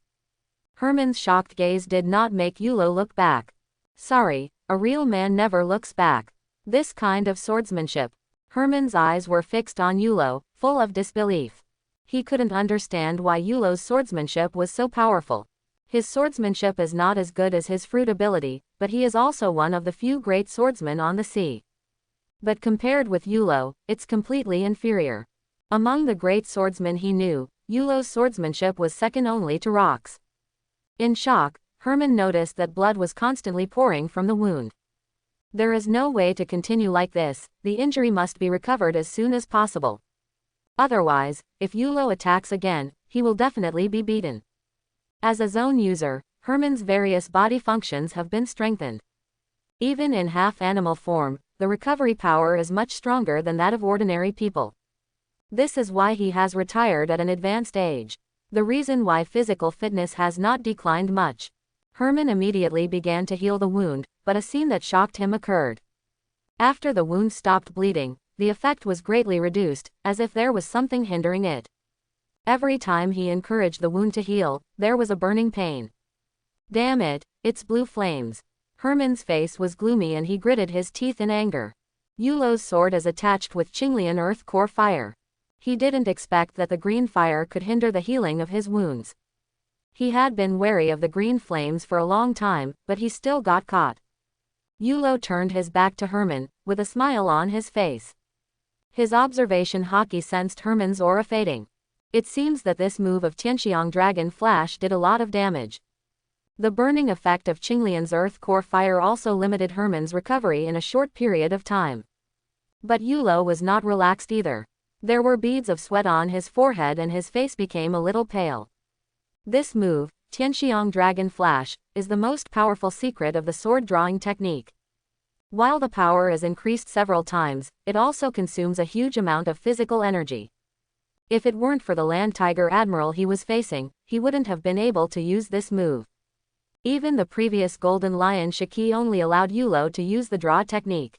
Herman's shocked gaze did not make Yulo look back. Sorry, a real man never looks back. This kind of swordsmanship. Herman's eyes were fixed on Yulo, full of disbelief. He couldn't understand why Yulo's swordsmanship was so powerful. His swordsmanship is not as good as his fruit ability, but he is also one of the few great swordsmen on the sea. But compared with Yulo, it's completely inferior. Among the great swordsmen he knew, Yulo's swordsmanship was second only to rocks. In shock, Herman noticed that blood was constantly pouring from the wound. There is no way to continue like this, the injury must be recovered as soon as possible. Otherwise, if Yulo attacks again, he will definitely be beaten. As a zone user, Herman's various body functions have been strengthened. Even in half-animal form, the recovery power is much stronger than that of ordinary people. This is why he has retired at an advanced age. The reason why physical fitness has not declined much. Herman immediately began to heal the wound, but a scene that shocked him occurred. After the wound stopped bleeding, the effect was greatly reduced, as if there was something hindering it. Every time he encouraged the wound to heal, there was a burning pain. Damn it, it's blue flames. Herman's face was gloomy and he gritted his teeth in anger. Yulo's sword is attached with Qinglian earth core fire. He didn't expect that the green fire could hinder the healing of his wounds. He had been wary of the green flames for a long time, but he still got caught. Yulo turned his back to Herman, with a smile on his face. His observation haki sensed Herman's aura fading. It seems that this move of Tianxiang Dragon Flash did a lot of damage. The burning effect of Qinglian's earth core fire also limited Herman's recovery in a short period of time. But Yulo was not relaxed either. There were beads of sweat on his forehead and his face became a little pale. This move, Tianxiang Dragon Flash, is the most powerful secret of the sword drawing technique. While the power is increased several times, it also consumes a huge amount of physical energy. If it weren't for the land tiger admiral he was facing, he wouldn't have been able to use this move. Even the previous Golden Lion Shiki only allowed Yulo to use the draw technique.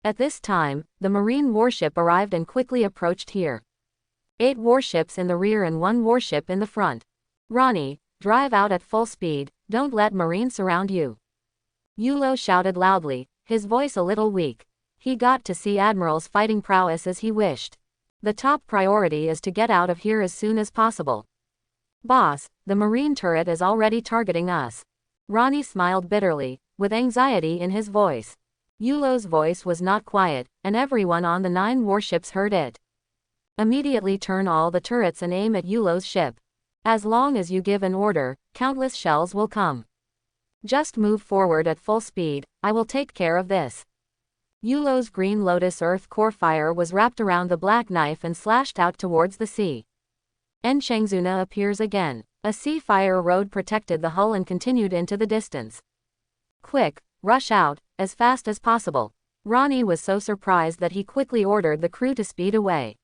At this time, the marine warship arrived and quickly approached here. 8 warships in the rear and 1 warship in the front. Ronnie, drive out at full speed, don't let marine surround you. Yulo shouted loudly, his voice a little weak. He got to see Admiral's fighting prowess as he wished. The top priority is to get out of here as soon as possible. Boss, the marine turret is already targeting us. Ronnie smiled bitterly, with anxiety in his voice. Yulo's voice was not quiet, and everyone on the 9 warships heard it. Immediately turn all the turrets and aim at Yulo's ship. As long as you give an order, countless shells will come. Just move forward at full speed, I will take care of this. Yulo's green lotus earth core fire was wrapped around the black knife and slashed out towards the sea. Enshengzuna appears again. A sea fire road protected the hull and continued into the distance. Quick, rush out, as fast as possible. Ronnie was so surprised that he quickly ordered the crew to speed away.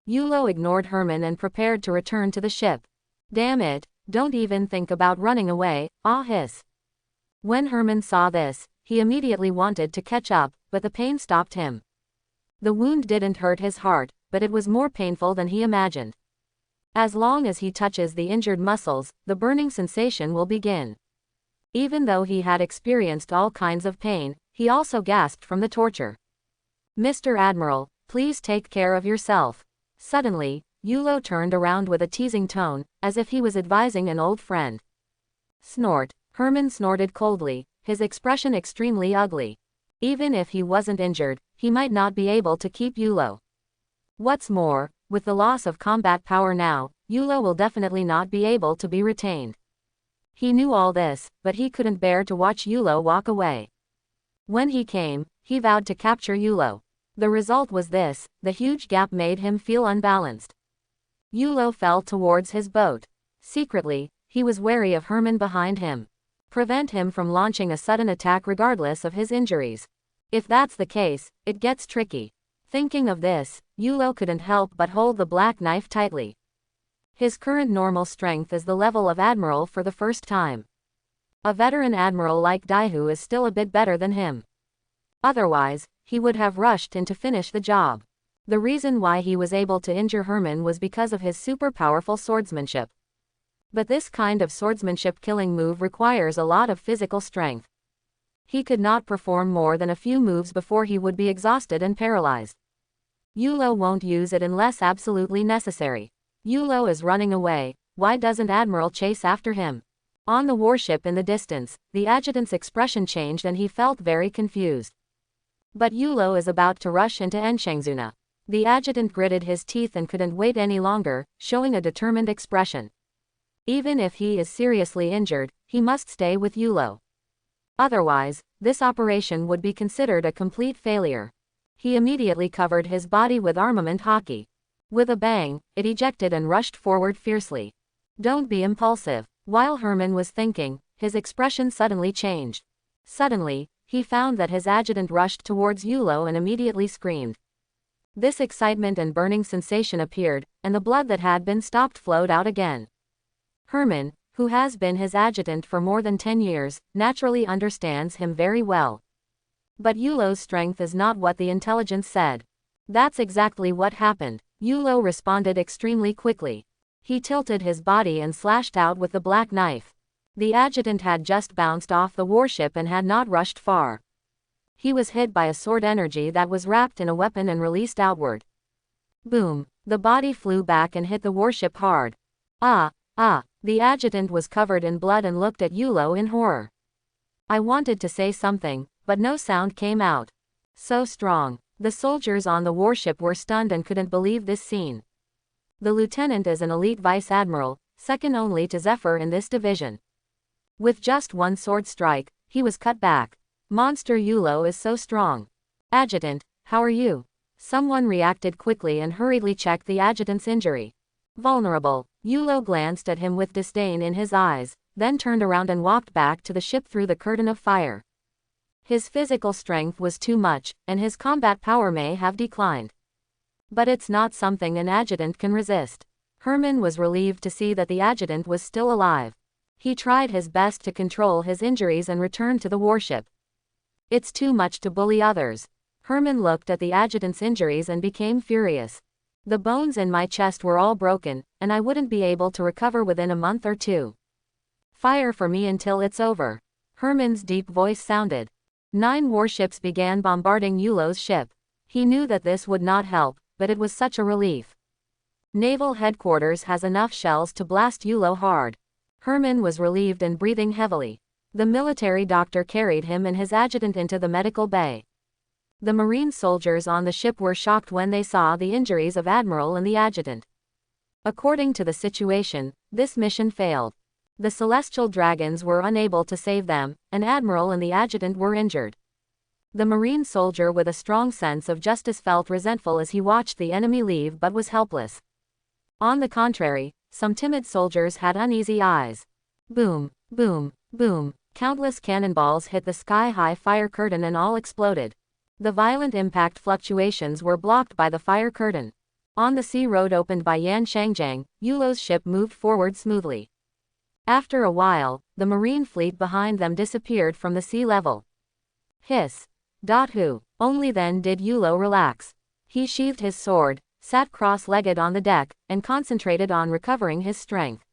Yulo ignored Herman and prepared to return to the ship. Damn it, don't even think about running away, ah hiss. When Herman saw this, he immediately wanted to catch up, but the pain stopped him. The wound didn't hurt his heart, but it was more painful than he imagined. As long as he touches the injured muscles, the burning sensation will begin. Even though he had experienced all kinds of pain, he also gasped from the torture. Mr. Admiral, please take care of yourself. Suddenly, Yulo turned around with a teasing tone, as if he was advising an old friend. Snort. Herman snorted coldly, his expression extremely ugly. Even if he wasn't injured, he might not be able to keep Yulo. What's more, with the loss of combat power now, Yulo will definitely not be able to be retained. He knew all this, but he couldn't bear to watch Yulo walk away. When he came, he vowed to capture Yulo. The result was this: the huge gap made him feel unbalanced. Yulo fell towards his boat. Secretly, he was wary of Herman behind him. Prevent him from launching a sudden attack regardless of his injuries. If that's the case, it gets tricky. Thinking of this, Yulo couldn't help but hold the black knife tightly. His current normal strength is the level of admiral for the first time. A veteran admiral like Daihu is still a bit better than him. Otherwise, he would have rushed in to finish the job. The reason why he was able to injure Herman was because of his super powerful swordsmanship. But this kind of swordsmanship killing move requires a lot of physical strength. He could not perform more than a few moves before he would be exhausted and paralyzed. Yulo won't use it unless absolutely necessary. Yulo is running away, why doesn't Admiral chase after him? On the warship in the distance, the adjutant's expression changed and he felt very confused. But Yulo is about to rush into Enshengzuna. The adjutant gritted his teeth and couldn't wait any longer, showing a determined expression. Even if he is seriously injured, he must stay with Yulo. Otherwise, this operation would be considered a complete failure. He immediately covered his body with armament haki. With a bang, it ejected and rushed forward fiercely. Don't be impulsive. While Herman was thinking, his expression suddenly changed. Suddenly, he found that his adjutant rushed towards Yulo and immediately screamed. This excitement and burning sensation appeared, and the blood that had been stopped flowed out again. Herman, who has been his adjutant for more than 10 years, naturally understands him very well. But Yulo's strength is not what the intelligence said. That's exactly what happened. Yulo responded extremely quickly. He tilted his body and slashed out with the black knife. The adjutant had just bounced off the warship and had not rushed far. He was hit by a sword energy that was wrapped in a weapon and released outward. Boom! The body flew back and hit the warship hard. Ah! The adjutant was covered in blood and looked at Yulo in horror. I wanted to say something, but no sound came out. So strong. The soldiers on the warship were stunned and couldn't believe this scene. The lieutenant is an elite vice admiral, second only to Zephyr in this division. With just one sword strike, he was cut back. Monster Yulo is so strong. Adjutant, how are you? Someone reacted quickly and hurriedly checked the adjutant's injury. Vulnerable. Yulo glanced at him with disdain in his eyes, then turned around and walked back to the ship through the curtain of fire. His physical strength was too much, and his combat power may have declined. But it's not something an adjutant can resist. Herman was relieved to see that the adjutant was still alive. He tried his best to control his injuries and returned to the warship. It's too much to bully others. Herman looked at the adjutant's injuries and became furious. The bones in my chest were all broken, and I wouldn't be able to recover within a month or two. Fire for me until it's over. Herman's deep voice sounded. 9 warships began bombarding Yulo's ship. He knew that this would not help, but it was such a relief. Naval headquarters has enough shells to blast Yulo hard. Herman was relieved and breathing heavily. The military doctor carried him and his adjutant into the medical bay. The Marine soldiers on the ship were shocked when they saw the injuries of Admiral and the adjutant. According to the situation, this mission failed. The celestial dragons were unable to save them, and Admiral and the adjutant were injured. The Marine soldier with a strong sense of justice felt resentful as he watched the enemy leave but was helpless. On the contrary, some timid soldiers had uneasy eyes. Boom, boom, boom. Countless cannonballs hit the sky-high fire curtain and all exploded. The violent impact fluctuations were blocked by the fire curtain. On the sea road opened by Yan Shangjiang, Yulo's ship moved forward smoothly. After a while, the Marine fleet behind them disappeared from the sea level. Hiss. Who? Only then did Yulo relax. He sheathed his sword, sat cross-legged on the deck, and concentrated on recovering his strength.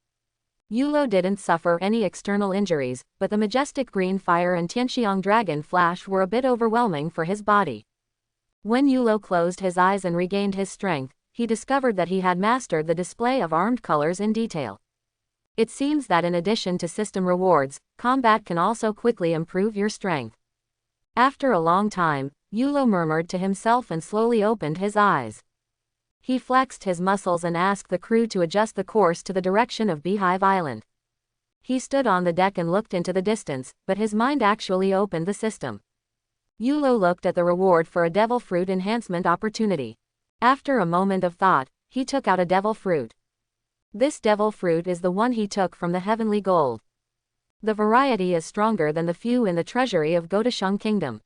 Yulo didn't suffer any external injuries, but the majestic green fire and Tianxiang dragon flash were a bit overwhelming for his body. When Yulo closed his eyes and regained his strength, he discovered that he had mastered the display of armed colors in detail. It seems that in addition to system rewards, combat can also quickly improve your strength. After a long time, Yulo murmured to himself and slowly opened his eyes. He flexed his muscles and asked the crew to adjust the course to the direction of Beehive Island. He stood on the deck and looked into the distance, but his mind actually opened the system. Yulo looked at the reward for a devil fruit enhancement opportunity. After a moment of thought, he took out a devil fruit. This devil fruit is the one he took from the heavenly gold. The variety is stronger than the few in the treasury of Godasheng Kingdom.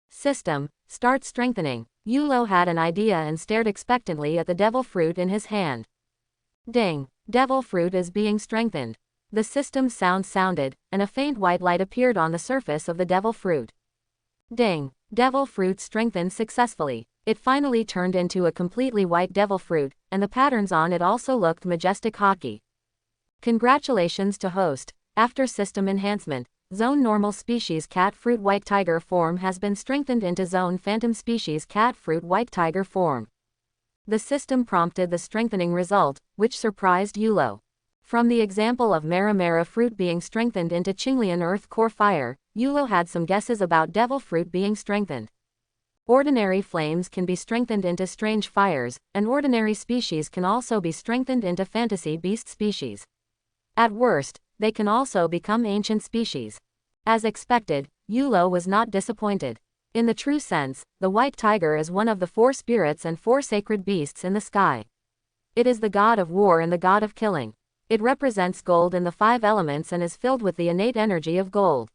System, start strengthening. Yulo had an idea and stared expectantly at the devil fruit in his hand. Ding! Devil fruit is being strengthened. The system sound sounded, and a faint white light appeared on the surface of the devil fruit. Ding! Devil fruit strengthened successfully. It finally turned into a completely white devil fruit, and the patterns on it also looked majestic hockey. Congratulations to host. After system enhancement, Zone Normal Species Cat Fruit White Tiger form has been strengthened into Zone Phantom Species Cat Fruit White Tiger form. The system prompted the strengthening result, which surprised Yulo. From the example of Maramara fruit being strengthened into Qinglian Earth Core Fire, Yulo had some guesses about devil fruit being strengthened. Ordinary flames can be strengthened into strange fires, and ordinary species can also be strengthened into fantasy beast species. At worst, they can also become ancient species. As expected, Yulo was not disappointed. In the true sense, the white tiger is one of the 4 spirits and 4 sacred beasts in the sky. It is the god of war and the god of killing. It represents gold in the 5 elements and is filled with the innate energy of gold.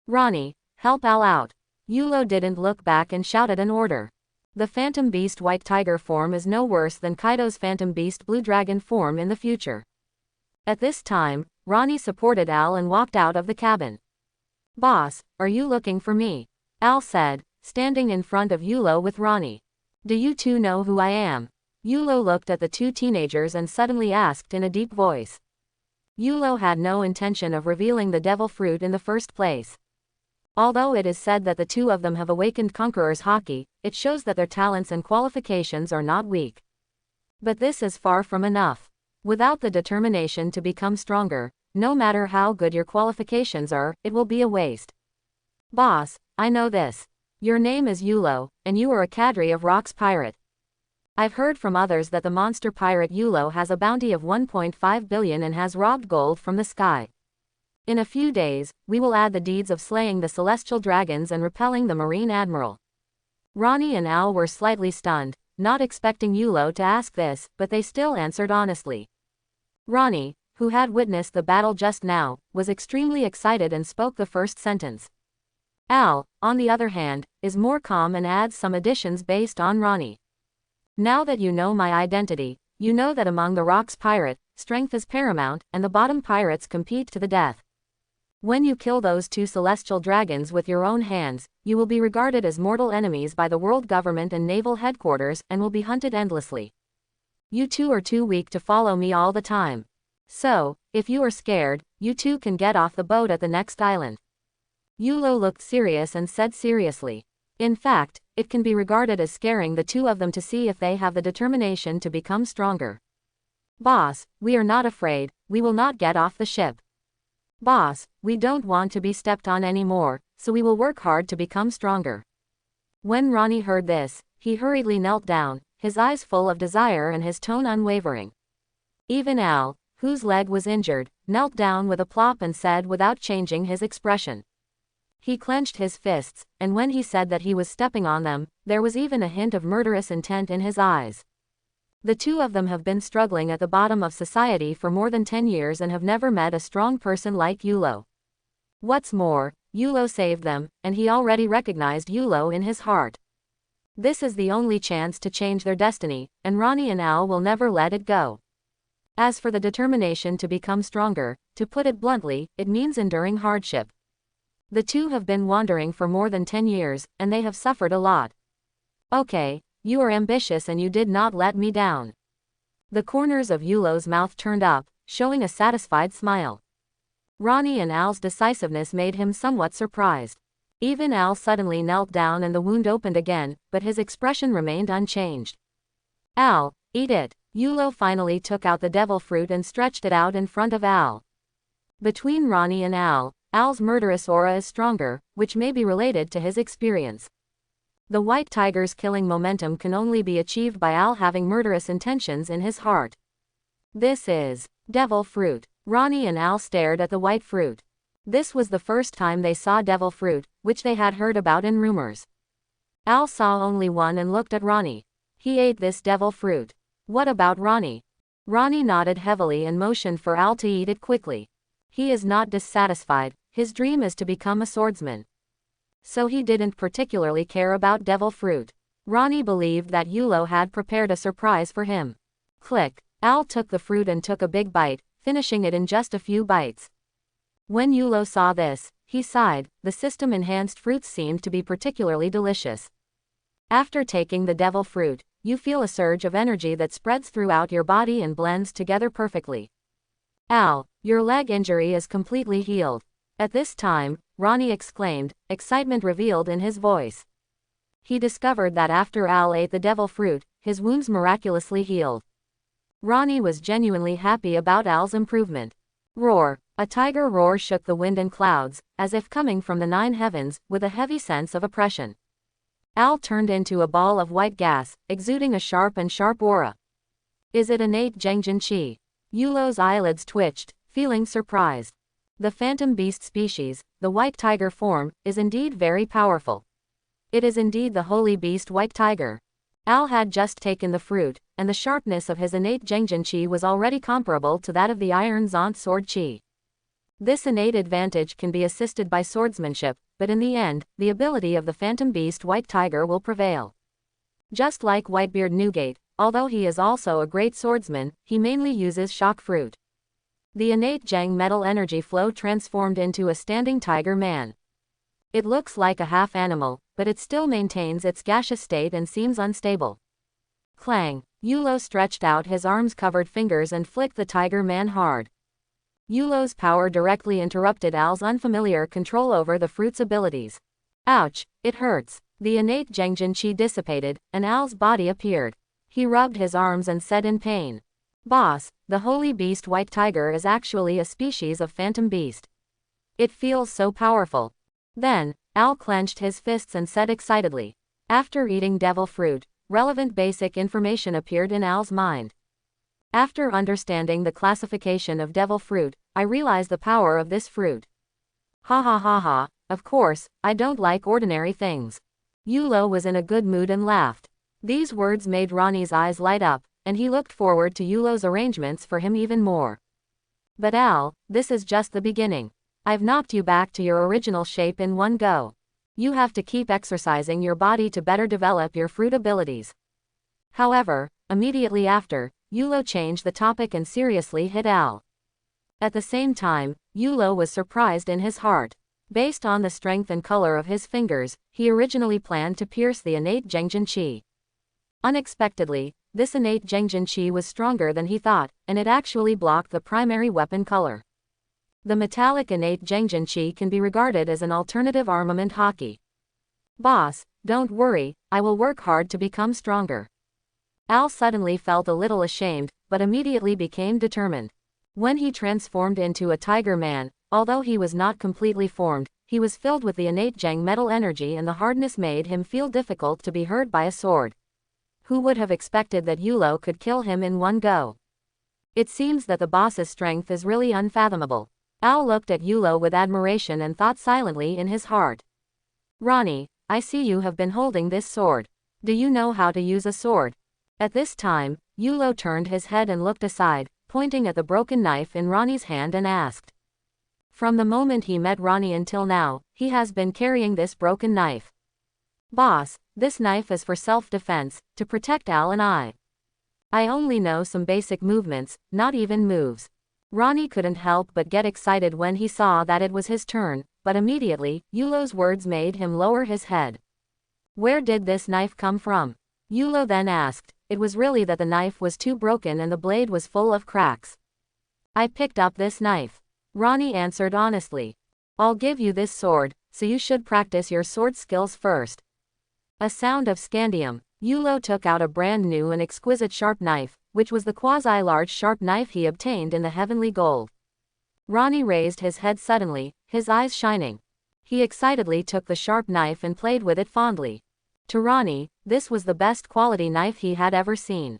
Ronnie, help Al out. Yulo didn't look back and shouted an order. The Phantom Beast White Tiger form is no worse than Kaido's Phantom Beast Blue Dragon form in the future. At this time, Ronnie supported Al and walked out of the cabin. "Boss, are you looking for me?" Al said, standing in front of Yulo with Ronnie. "Do you two know who I am?" Yulo looked at the two teenagers and suddenly asked in a deep voice. Yulo had no intention of revealing the devil fruit in the first place. Although it is said that the two of them have awakened Conqueror's Haki, it shows that their talents and qualifications are not weak. But this is far from enough. Without the determination to become stronger, no matter how good your qualifications are, it will be a waste. "Boss, I know this. Your name is Yulo, and you are a cadre of Rock's pirate. I've heard from others that the monster pirate Yulo has a bounty of 1.5 billion and has robbed gold from the sky. In a few days, we will add the deeds of slaying the celestial dragons and repelling the Marine Admiral." Ronnie and Al were slightly stunned, not expecting Yulo to ask this, but they still answered honestly. Ronnie, who had witnessed the battle just now, was extremely excited and spoke the first sentence. Al, on the other hand, is more calm and adds some additions based on Ronnie. "Now that you know my identity, you know that among the Rock's pirate, strength is paramount, and the bottom pirates compete to the death. When you kill those two celestial dragons with your own hands, you will be regarded as mortal enemies by the world government and naval headquarters and will be hunted endlessly. You two are too weak to follow me all the time. So, if you are scared, you two can get off the boat at the next island." Yulo looked serious and said seriously. In fact, it can be regarded as scaring the two of them to see if they have the determination to become stronger. "Boss, we are not afraid, we will not get off the ship. Boss, we don't want to be stepped on anymore, so we will work hard to become stronger." When Ronnie heard this, he hurriedly knelt down, his eyes full of desire and his tone unwavering. Even Al, whose leg was injured, knelt down with a plop and said without changing his expression. He clenched his fists, and when he said that he was stepping on them, there was even a hint of murderous intent in his eyes. The two of them have been struggling at the bottom of society for more than 10 years and have never met a strong person like Yulo. What's more, Yulo saved them, and he already recognized Yulo in his heart. This is the only chance to change their destiny, and Ronnie and Al will never let it go. As for the determination to become stronger, to put it bluntly, it means enduring hardship. The two have been wandering for more than 10 years, and they have suffered a lot. "Okay, you are ambitious and you did not let me down." The corners of Yulo's mouth turned up, showing a satisfied smile. Ronnie and Al's decisiveness made him somewhat surprised. Even Al suddenly knelt down and the wound opened again, but his expression remained unchanged. "Al, eat it." Yulo finally took out the devil fruit and stretched it out in front of Al. Between Ronnie and Al, Al's murderous aura is stronger, which may be related to his experience. The white tiger's killing momentum can only be achieved by Al having murderous intentions in his heart. This is devil fruit. Ronnie and Al stared at the white fruit. This was the first time they saw devil fruit, which they had heard about in rumors. Al saw only one and looked at Ronnie. He ate this devil fruit. What about Ronnie? Ronnie nodded heavily and motioned for Al to eat it quickly. He is not dissatisfied, his dream is to become a swordsman. So he didn't particularly care about devil fruit. Ronnie believed that Yulo had prepared a surprise for him. Click. Al took the fruit and took a big bite, finishing it in just a few bites. When Yulo saw this, he sighed. The system-enhanced fruits seemed to be particularly delicious. After taking the devil fruit, you feel a surge of energy that spreads throughout your body and blends together perfectly. Al, your leg injury is completely healed. At this time, Ronnie exclaimed, excitement revealed in his voice. He discovered that after Al ate the devil fruit, his wounds miraculously healed. Ronnie was genuinely happy about Al's improvement. Roar. A tiger roar shook the wind and clouds, as if coming from the 9 heavens, with a heavy sense of oppression. Al turned into a ball of white gas, exuding a sharp aura. Is it innate Gengjin Chi? Yulo's eyelids twitched, feeling surprised. The phantom beast species, the white tiger form, is indeed very powerful. It is indeed the holy beast white tiger. Al had just taken the fruit, and the sharpness of his innate Gengjin Chi was already comparable to that of the Iron Zant sword Chi. This innate advantage can be assisted by swordsmanship, but in the end, the ability of the phantom beast white tiger will prevail. Just like Whitebeard Newgate, although he is also a great swordsman, he mainly uses shock fruit. The innate Zhang metal energy flow transformed into a standing tiger man. It looks like a half animal, but it still maintains its gaseous state and seems unstable. Clang! Yulo stretched out his arms-covered fingers and flicked the tiger man hard. Yulo's power directly interrupted Al's unfamiliar control over the fruit's abilities. Ouch! It hurts. The innate Zhengjin Qi dissipated, and Al's body appeared. He rubbed his arms and said in pain, "Boss, the holy beast white tiger is actually a species of phantom beast. It feels so powerful." Then, Al clenched his fists and said excitedly. After eating devil fruit, relevant basic information appeared in Al's mind. After understanding the classification of devil fruit, I realized the power of this fruit. Ha ha ha ha, of course, I don't like ordinary things. Yulo was in a good mood and laughed. These words made Ronnie's eyes light up, and he looked forward to Yulo's arrangements for him even more. But Al, this is just the beginning. I've knocked you back to your original shape in one go. You have to keep exercising your body to better develop your fruit abilities. However, immediately after, Yulo changed the topic and seriously hit Al. At the same time, Yulo was surprised in his heart. Based on the strength and color of his fingers, he originally planned to pierce the innate Zhengjin Qi. Unexpectedly, this innate Zhengjin Qi was stronger than he thought, and it actually blocked the primary weapon color. The metallic innate Zhengjin Qi can be regarded as an alternative armament hockey. Boss, don't worry, I will work hard to become stronger. Al suddenly felt a little ashamed, but immediately became determined. When he transformed into a tiger man, although he was not completely formed, he was filled with the innate Zhang metal energy, and the hardness made him feel difficult to be hurt by a sword. Who would have expected that Yulo could kill him in one go? It seems that the boss's strength is really unfathomable. Al looked at Yulo with admiration and thought silently in his heart. Ronnie, I see you have been holding this sword. Do you know how to use a sword? At this time, Yulo turned his head and looked aside, pointing at the broken knife in Ronnie's hand and asked. From the moment he met Ronnie until now, he has been carrying this broken knife. Boss, this knife is for self-defense, to protect Al and I. I only know some basic movements, not even moves. Ronnie couldn't help but get excited when he saw that it was his turn, but immediately, Yulo's words made him lower his head. Where did this knife come from? Yulo then asked. It was really that the knife was too broken and the blade was full of cracks. I picked up this knife. Ronnie answered honestly. I'll give you this sword, so you should practice your sword skills first. A sound of scandium. Yulo took out a brand new and exquisite sharp knife, which was the quasi-large sharp knife he obtained in the heavenly gold. Ronnie raised his head suddenly, his eyes shining. He excitedly took the sharp knife and played with it fondly. To Ronnie, this was the best quality knife he had ever seen.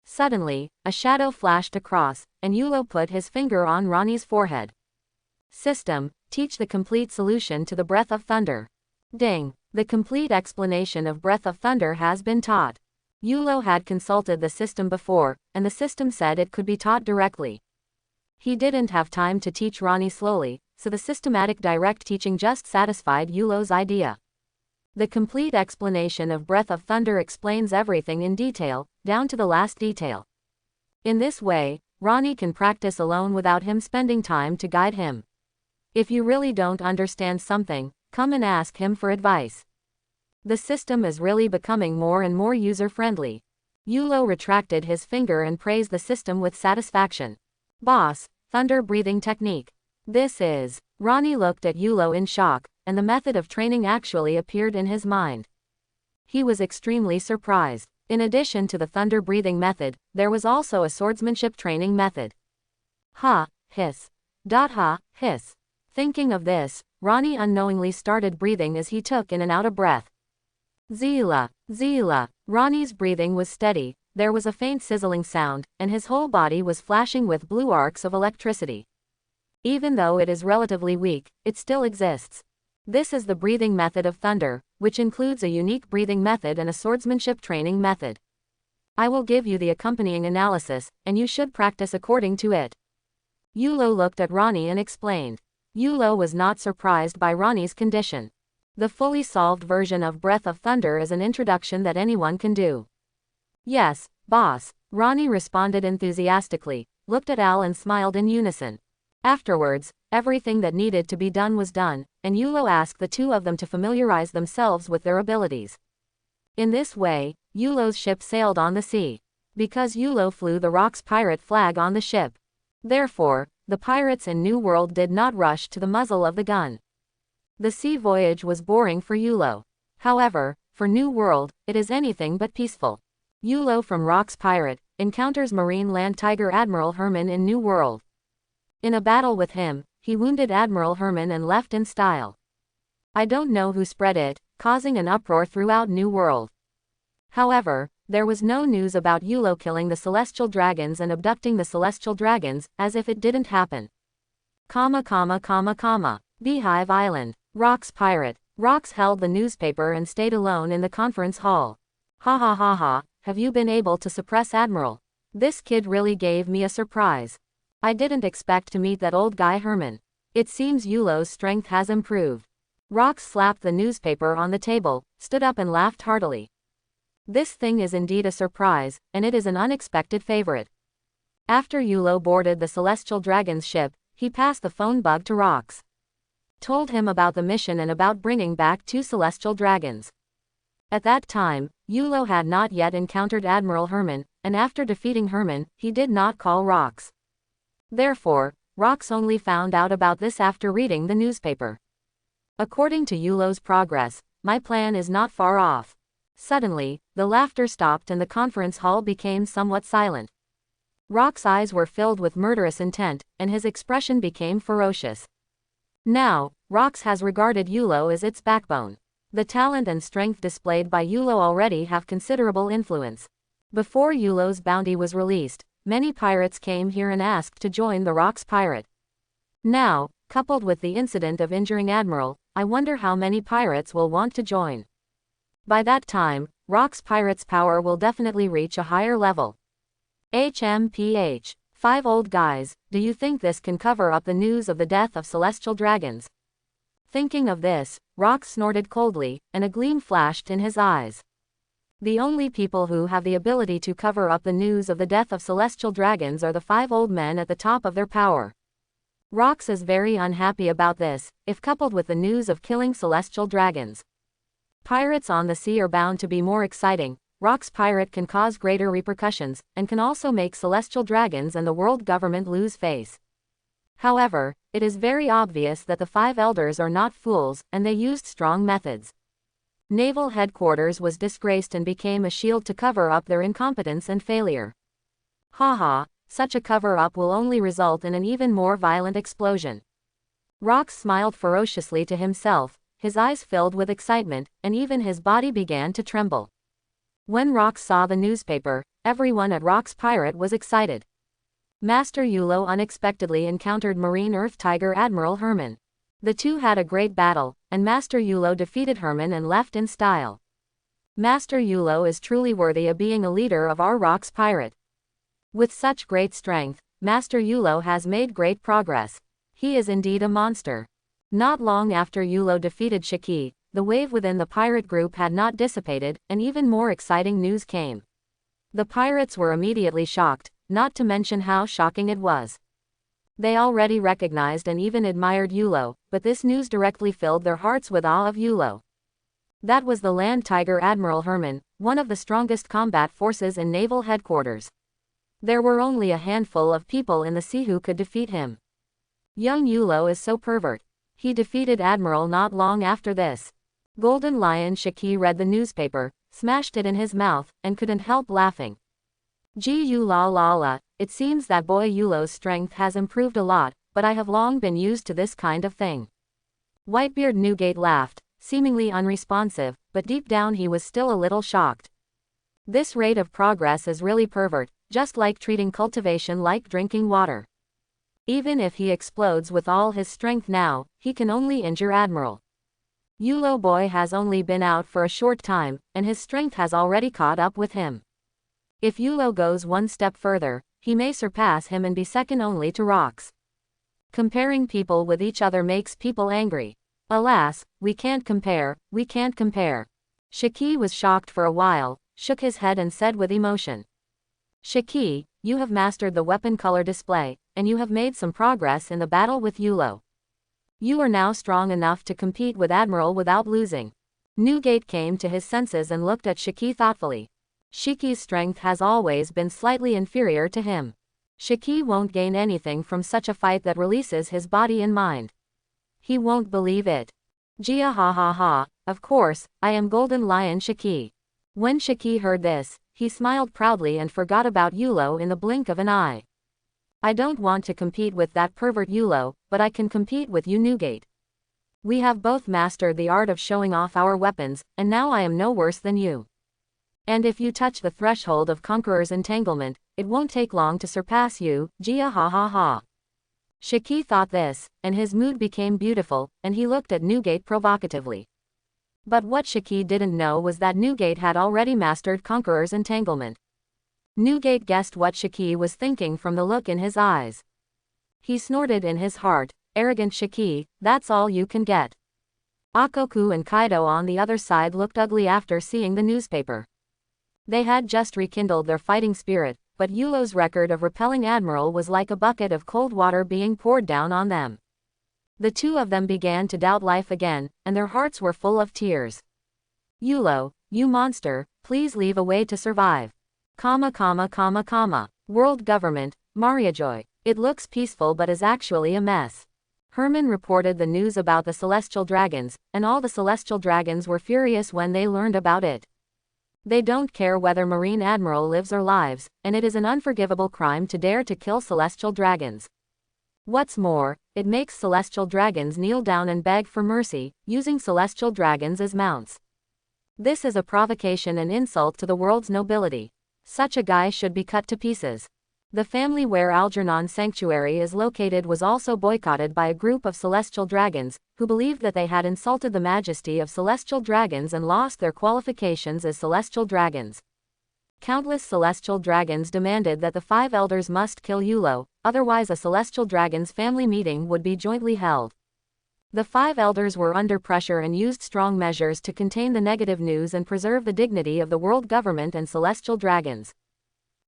Suddenly, a shadow flashed across, and Yulo put his finger on Ronnie's forehead. System, teach the complete solution to the Breath of Thunder. Ding! The complete explanation of Breath of Thunder has been taught. Yulo had consulted the system before, and the system said it could be taught directly. He didn't have time to teach Ronnie slowly, so the systematic direct teaching just satisfied Yulo's idea. The complete explanation of Breath of Thunder explains everything in detail, down to the last detail. In this way, Ronnie can practice alone without him spending time to guide him. If you really don't understand something, come and ask him for advice. The system is really becoming more and more user-friendly. Yulo retracted his finger and praised the system with satisfaction. Boss, thunder breathing technique. This is. Ronnie looked at Yulo in shock, and the method of training actually appeared in his mind. He was extremely surprised. In addition to the thunder breathing method, there was also a swordsmanship training method. Ha, hiss. Ha, hiss. Thinking of this, Ronnie unknowingly started breathing as he took in and out a breath. Zila, Zila. Ronnie's breathing was steady, there was a faint sizzling sound, and his whole body was flashing with blue arcs of electricity. Even though it is relatively weak, it still exists. This is the breathing method of thunder, which includes a unique breathing method and a swordsmanship training method. I will give you the accompanying analysis, and you should practice according to it. Yulo looked at Ronnie and explained. Yulo was not surprised by Ronnie's condition. The fully solved version of Breath of Thunder is an introduction that anyone can do. Yes, boss, Ronnie responded enthusiastically, looked at Al and smiled in unison. Afterwards, everything that needed to be done was done, and Yulo asked the two of them to familiarize themselves with their abilities. In this way, Yulo's ship sailed on the sea. Because Yulo flew the Rock's pirate flag on the ship. Therefore, the pirates in New World did not rush to the muzzle of the gun. The sea voyage was boring for Yulo. However, for New World, it is anything but peaceful. Yulo from Rock's pirate encounters Marine Land Tiger Admiral Herman in New World. In a battle with him, he wounded Admiral Herman and left in style. I don't know who spread it, causing an uproar throughout New World. However, there was no news about Yulo killing the Celestial Dragons and abducting the Celestial Dragons, as if it didn't happen. Beehive Island. Rock's pirate. Rox held the newspaper and stayed alone in the conference hall. Ha ha ha ha, have you been able to suppress Admiral? This kid really gave me a surprise. I didn't expect to meet that old guy Herman. It seems Yulo's strength has improved. Rox slapped the newspaper on the table, stood up and laughed heartily. This thing is indeed a surprise, and it is an unexpected favorite. After Yulo boarded the Celestial Dragon's ship, he passed the phone bug to Rox. Told him about the mission and about bringing back 2 Celestial Dragons. At that time, Yulo had not yet encountered Admiral Herman, and after defeating Herman, he did not call Rox. Therefore, Rox only found out about this after reading the newspaper. According to Yulo's progress, my plan is not far off. Suddenly, the laughter stopped and the conference hall became somewhat silent. Rock's eyes were filled with murderous intent, and his expression became ferocious. Now, Rox has regarded Yulo as its backbone. The talent and strength displayed by Yulo already have considerable influence. Before Yulo's bounty was released, many pirates came here and asked to join the Rock's pirate. Now, coupled with the incident of injuring Admiral, I wonder how many pirates will want to join. By that time, Rock's pirate's power will definitely reach a higher level. HMPH. 5 old guys, do you think this can cover up the news of the death of Celestial Dragons? Thinking of this, Rox snorted coldly, and a gleam flashed in his eyes. The only people who have the ability to cover up the news of the death of Celestial Dragons are the 5 old men at the top of their power. Rox is very unhappy about this, if coupled with the news of killing Celestial Dragons. Pirates on the sea are bound to be more exciting. Rock's pirate can cause greater repercussions, and can also make Celestial Dragons and the world government lose face. However, it is very obvious that the 5 elders are not fools, and they used strong methods. Naval headquarters was disgraced and became a shield to cover up their incompetence and failure. Haha, such a cover-up will only result in an even more violent explosion. Rox smiled ferociously to himself, his eyes filled with excitement, and even his body began to tremble. When Rox saw the newspaper, everyone at Rock's pirate was excited. Master Yulo unexpectedly encountered Marine Earth Tiger Admiral Herman. The two had a great battle, and Master Yulo defeated Herman and left in style. Master Yulo is truly worthy of being a leader of our Rock's pirate. With such great strength, Master Yulo has made great progress. He is indeed a monster. Not long after Yulo defeated Shiki, the wave within the pirate group had not dissipated, and even more exciting news came. The pirates were immediately shocked, not to mention how shocking it was. They already recognized and even admired Yulo, but this news directly filled their hearts with awe of Yulo. That was the Land Tiger Admiral Herman, one of the strongest combat forces in naval headquarters. There were only a handful of people in the sea who could defeat him. Young Yulo is so pervert. He defeated Admiral not long after this. Golden Lion Shiki read the newspaper, smashed it in his mouth, and couldn't help laughing. Gee la la la, it seems that boy Yulo's strength has improved a lot, but I have long been used to this kind of thing. Whitebeard Newgate laughed, seemingly unresponsive, but deep down he was still a little shocked. This rate of progress is really pervert, just like treating cultivation like drinking water. Even if he explodes with all his strength now, he can only injure Admiral. Yulo boy has only been out for a short time, and his strength has already caught up with him. If Yulo goes one step further, he may surpass him and be second only to Rox. Comparing people with each other makes people angry. Alas, we can't compare, we can't compare. Shiki was shocked for a while, shook his head and said with emotion. Shiki, you have mastered the weapon color display, and you have made some progress in the battle with Yulo. You are now strong enough to compete with Admiral without losing. Newgate came to his senses and looked at Shiki thoughtfully. Shiki's strength has always been slightly inferior to him. Shiki won't gain anything from such a fight that releases his body and mind. He won't believe it. Jia ha ha ha, of course, I am Golden Lion Shiki. When Shiki heard this, he smiled proudly and forgot about Yulo in the blink of an eye. I don't want to compete with that pervert Yulo, but I can compete with you Newgate. We have both mastered the art of showing off our weapons, and now I am no worse than you. And if you touch the threshold of Conqueror's entanglement, it won't take long to surpass you, Jia ha ha ha. Shiki thought this, and his mood became beautiful, and he looked at Newgate provocatively. But what Shiki didn't know was that Newgate had already mastered Conqueror's entanglement. Newgate guessed what Shiki was thinking from the look in his eyes. He snorted in his heart, arrogant Shiki, that's all you can get. Akoku and Kaido on the other side looked ugly after seeing the newspaper. They had just rekindled their fighting spirit, but Yulo's record of repelling Admiral was like a bucket of cold water being poured down on them. The two of them began to doubt life again, and their hearts were full of tears. Yulo, you monster, please leave a way to survive. World government, Mariajoy. It looks peaceful but is actually a mess. Herman reported the news about the Celestial Dragons, and all the Celestial Dragons were furious when they learned about it. They don't care whether Marine Admiral lives or lives, and it is an unforgivable crime to dare to kill Celestial Dragons. What's more, it makes Celestial Dragons kneel down and beg for mercy, using Celestial Dragons as mounts. This is a provocation and insult to the world's nobility. Such a guy should be cut to pieces. The family where Algernon Sanctuary is located was also boycotted by a group of Celestial Dragons, who believed that they had insulted the majesty of Celestial Dragons and lost their qualifications as Celestial Dragons. Countless Celestial Dragons demanded that the 5 elders must kill Yulo, otherwise a Celestial Dragons family meeting would be jointly held. The 5 elders were under pressure and used strong measures to contain the negative news and preserve the dignity of the world government and Celestial Dragons.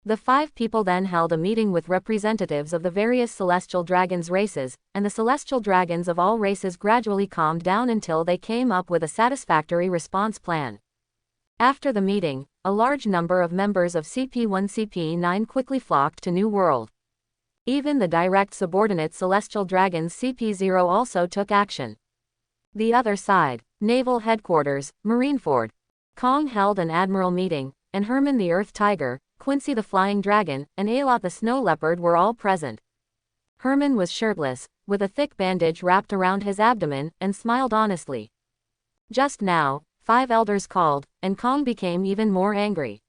The 5 people then held a meeting with representatives of the various Celestial Dragons races, and the Celestial Dragons of all races gradually calmed down until they came up with a satisfactory response plan. After the meeting, a large number of members of CP1-CP9 quickly flocked to New World. Even the direct subordinate Celestial Dragons CP0 also took action. The other side, Naval Headquarters, Marineford. Kong held an Admiral meeting, and Herman the Earth Tiger, Quincy the Flying Dragon, and Aelot the Snow Leopard were all present. Herman was shirtless, with a thick bandage wrapped around his abdomen, and smiled honestly. Just now, 5 elders called, and Kong became even more angry.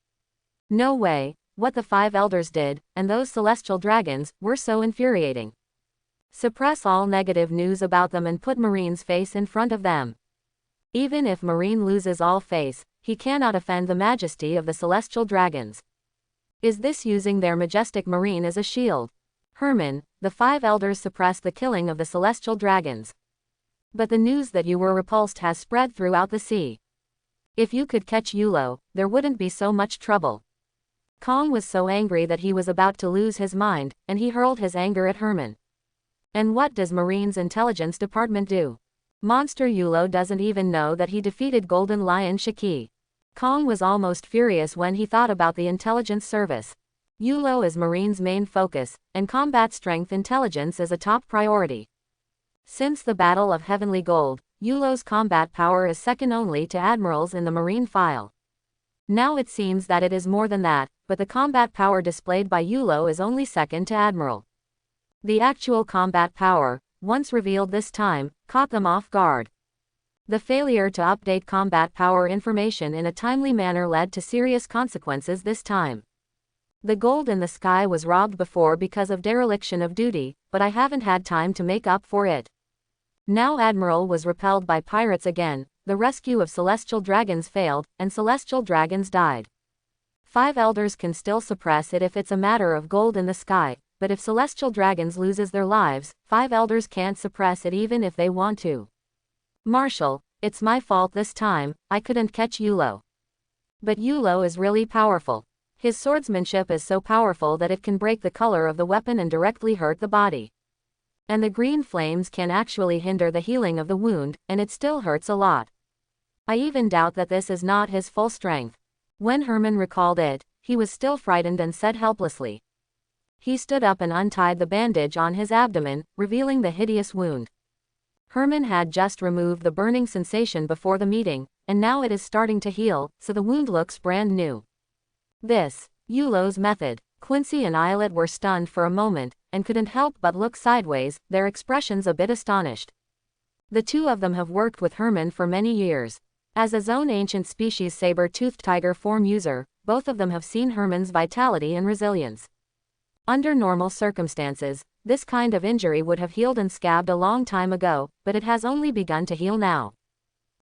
No way, what the 5 elders did, and those Celestial Dragons, were so infuriating. Suppress all negative news about them and put Marine's face in front of them. Even if Marine loses all face, he cannot offend the majesty of the Celestial Dragons. Is this using their majestic Marine as a shield? Herman, the 5 elders suppressed the killing of the Celestial Dragons. But the news that you were repulsed has spread throughout the sea. If you could catch Yulo, there wouldn't be so much trouble. Kong was so angry that he was about to lose his mind, and he hurled his anger at Herman. And what does Marine's intelligence department do? Monster Yulo doesn't even know that he defeated Golden Lion Shiki. Kong was almost furious when he thought about the intelligence service. Yulo is Marine's main focus, and combat strength intelligence is a top priority. Since the Battle of Heavenly Gold, Yulo's combat power is second only to admirals in the Marine file. Now it seems that it is more than that, but the combat power displayed by Yulo is only second to Admiral. The actual combat power, once revealed this time, caught them off guard. The failure to update combat power information in a timely manner led to serious consequences this time. The gold in the sky was robbed before because of dereliction of duty, but I haven't had time to make up for it. Now Admiral was repelled by pirates again, the rescue of Celestial Dragons failed, and Celestial Dragons died. 5 elders can still suppress it if it's a matter of gold in the sky, but if Celestial Dragons loses their lives, 5 elders can't suppress it even if they want to. Marshal, it's my fault this time, I couldn't catch Yulo. But Yulo is really powerful. His swordsmanship is so powerful that it can break the color of the weapon and directly hurt the body. And the green flames can actually hinder the healing of the wound, and it still hurts a lot. I even doubt that this is not his full strength. When Herman recalled it, he was still frightened and said helplessly. He stood up and untied the bandage on his abdomen, revealing the hideous wound. Herman had just removed the burning sensation before the meeting, and now it is starting to heal, so the wound looks brand new. This, Yulo's method. Quincy and Islet were stunned for a moment, and couldn't help but look sideways, their expressions a bit astonished. The two of them have worked with Herman for many years. As a zone ancient species saber-toothed tiger form user, both of them have seen Herman's vitality and resilience. Under normal circumstances, this kind of injury would have healed and scabbed a long time ago, but it has only begun to heal now.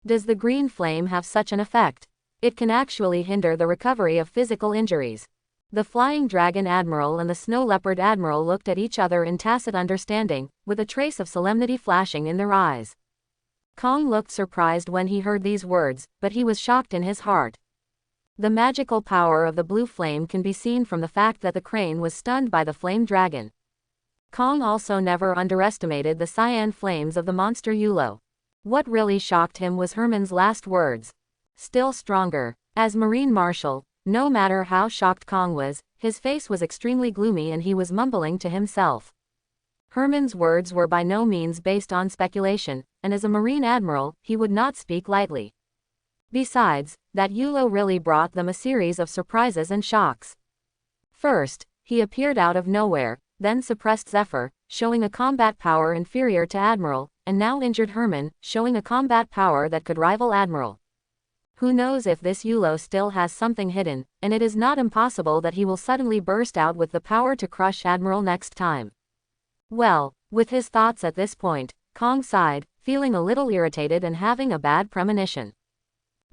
Does the green flame have such an effect? It can actually hinder the recovery of physical injuries. The Flying Dragon Admiral and the Snow Leopard Admiral looked at each other in tacit understanding, with a trace of solemnity flashing in their eyes. Kong looked surprised when he heard these words, but he was shocked in his heart. The magical power of the blue flame can be seen from the fact that the crane was stunned by the flame dragon. Kong also never underestimated the cyan flames of the monster Yulo. What really shocked him was Herman's last words. Still stronger. As Marine Marshal, no matter how shocked Kong was, his face was extremely gloomy and he was mumbling to himself. Herman's words were by no means based on speculation, and as a Marine Admiral, he would not speak lightly. Besides, that Yulo really brought them a series of surprises and shocks. First, he appeared out of nowhere, then suppressed Zephyr, showing a combat power inferior to Admiral, and now injured Herman, showing a combat power that could rival Admiral. Who knows if this Yulo still has something hidden, and it is not impossible that he will suddenly burst out with the power to crush Admiral next time. Well, with his thoughts at this point, Kong sighed, feeling a little irritated and having a bad premonition.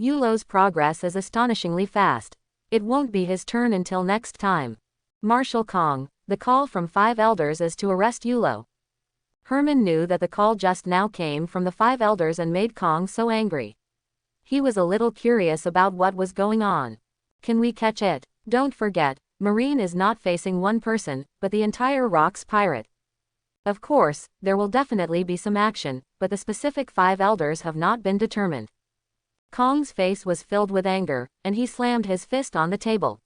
Yulo's progress is astonishingly fast. It won't be his turn until next time. Marshal Kong, the call from 5 elders is to arrest Yulo. Herman knew that the call just now came from the 5 elders and made Kong so angry. He was a little curious about what was going on. Can we catch it? Don't forget, Marine is not facing one person, but the entire Rocks pirate. Of course, there will definitely be some action, but the specific 5 elders have not been determined. Kong's face was filled with anger, and he slammed his fist on the table.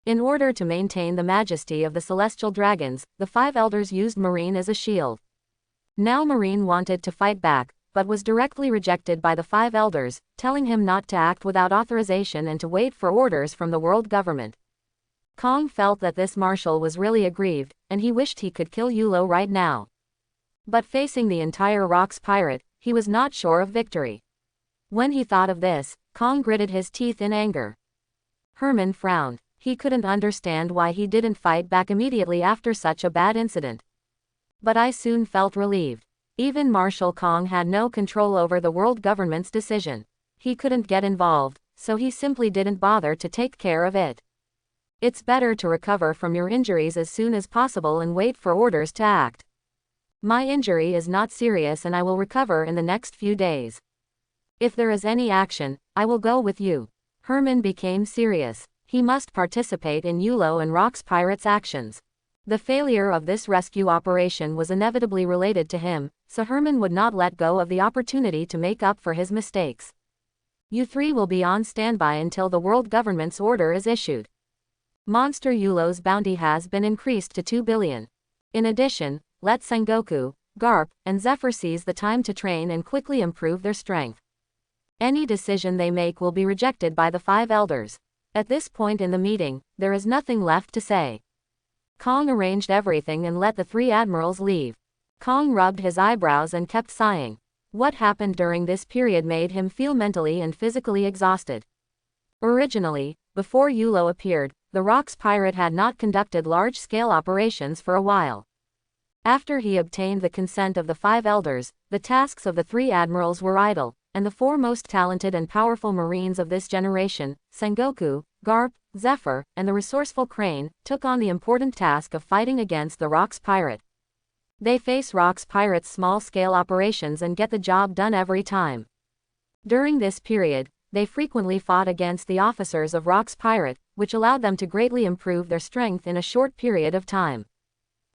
In order to maintain the majesty of the celestial dragons, the 5 elders used Marine as a shield. Now Marine wanted to fight back, but was directly rejected by the 5 elders, telling him not to act without authorization and to wait for orders from the world government. Kong felt that this marshal was really aggrieved, and he wished he could kill Yulo right now. But facing the entire Rocks pirate, he was not sure of victory. When he thought of this, Kong gritted his teeth in anger. Herman frowned. He couldn't understand why he didn't fight back immediately after such a bad incident. But I soon felt relieved. Even Marshal Kong had no control over the world government's decision. He couldn't get involved, so he simply didn't bother to take care of it. It's better to recover from your injuries as soon as possible and wait for orders to act. My injury is not serious and I will recover in the next few days. If there is any action, I will go with you. Herman became serious. He must participate in Yulo and Rocks Pirates' actions. The failure of this rescue operation was inevitably related to him, so Herman would not let go of the opportunity to make up for his mistakes. You 3 will be on standby until the world government's order is issued. Monster Yulo's bounty has been increased to 2 billion. In addition, let Sengoku, Garp, and Zephyr seize the time to train and quickly improve their strength. Any decision they make will be rejected by the 5 elders. At this point in the meeting, there is nothing left to say. Kong arranged everything and let the 3 admirals leave. Kong rubbed his eyebrows and kept sighing. What happened during this period made him feel mentally and physically exhausted. Originally, before Yulo appeared, the Rocks pirate had not conducted large-scale operations for a while. After he obtained the consent of the 5 elders, the tasks of the 3 admirals were idle, and the 4 most talented and powerful marines of this generation, Sengoku, Garp, Zephyr, and the resourceful Crane, took on the important task of fighting against the Rocks pirate. They face Rock's pirates' small-scale operations and get the job done every time. During this period, they frequently fought against the officers of Rock's pirate, which allowed them to greatly improve their strength in a short period of time.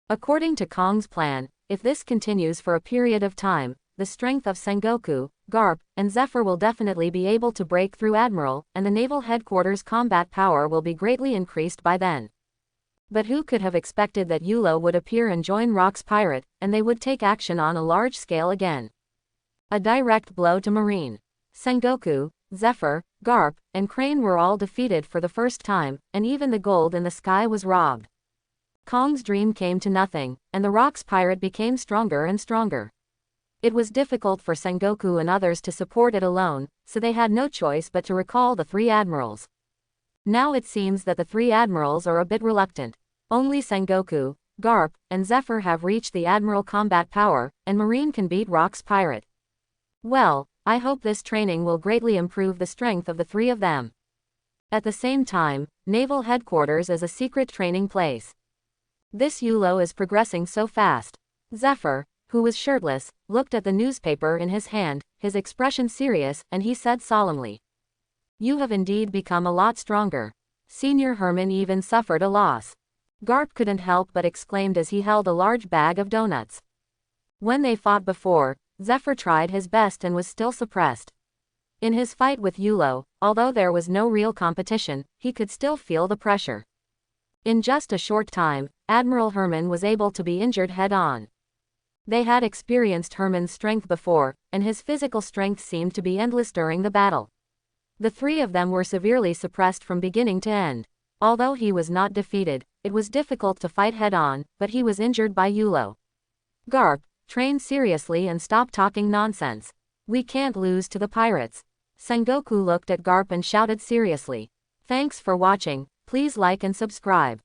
According to Kong's plan, if this continues for a period of time, the strength of Sengoku, Garp, and Zephyr will definitely be able to break through Admiral, and the naval headquarters' combat power will be greatly increased by then. But who could have expected that Yulo would appear and join Rock's pirate, and they would take action on a large scale again? A direct blow to Marine. Sengoku, Zephyr, Garp, and Crane were all defeated for the first time, and even the gold in the sky was robbed. Kong's dream came to nothing, and the Rock's pirate became stronger and stronger. It was difficult for Sengoku and others to support it alone, so they had no choice but to recall the three admirals. Now it seems that the three admirals are a bit reluctant. Only Sengoku, Garp, and Zephyr have reached the admiral combat power, and Marine can beat Rock's pirate. Well, I hope this training will greatly improve the strength of the three of them. At the same time, Naval Headquarters is a secret training place. This Yulo is progressing so fast. Zephyr, who was shirtless, looked at the newspaper in his hand, his expression serious, and he said solemnly, "You have indeed become a lot stronger." Senior Herman even suffered a loss. Garp couldn't help but exclaimed as he held a large bag of donuts. When they fought before, Zephyr tried his best and was still suppressed. In his fight with Yulo, although there was no real competition, he could still feel the pressure. In just a short time, Admiral Herman was able to be injured head-on. They had experienced Herman's strength before, and his physical strength seemed to be endless during the battle. The three of them were severely suppressed from beginning to end. Although he was not defeated, it was difficult to fight head-on, but he was injured by Yulo. Garp, train seriously and stop talking nonsense. We can't lose to the pirates. Sengoku looked at Garp and shouted seriously. Thanks for watching, please like and subscribe.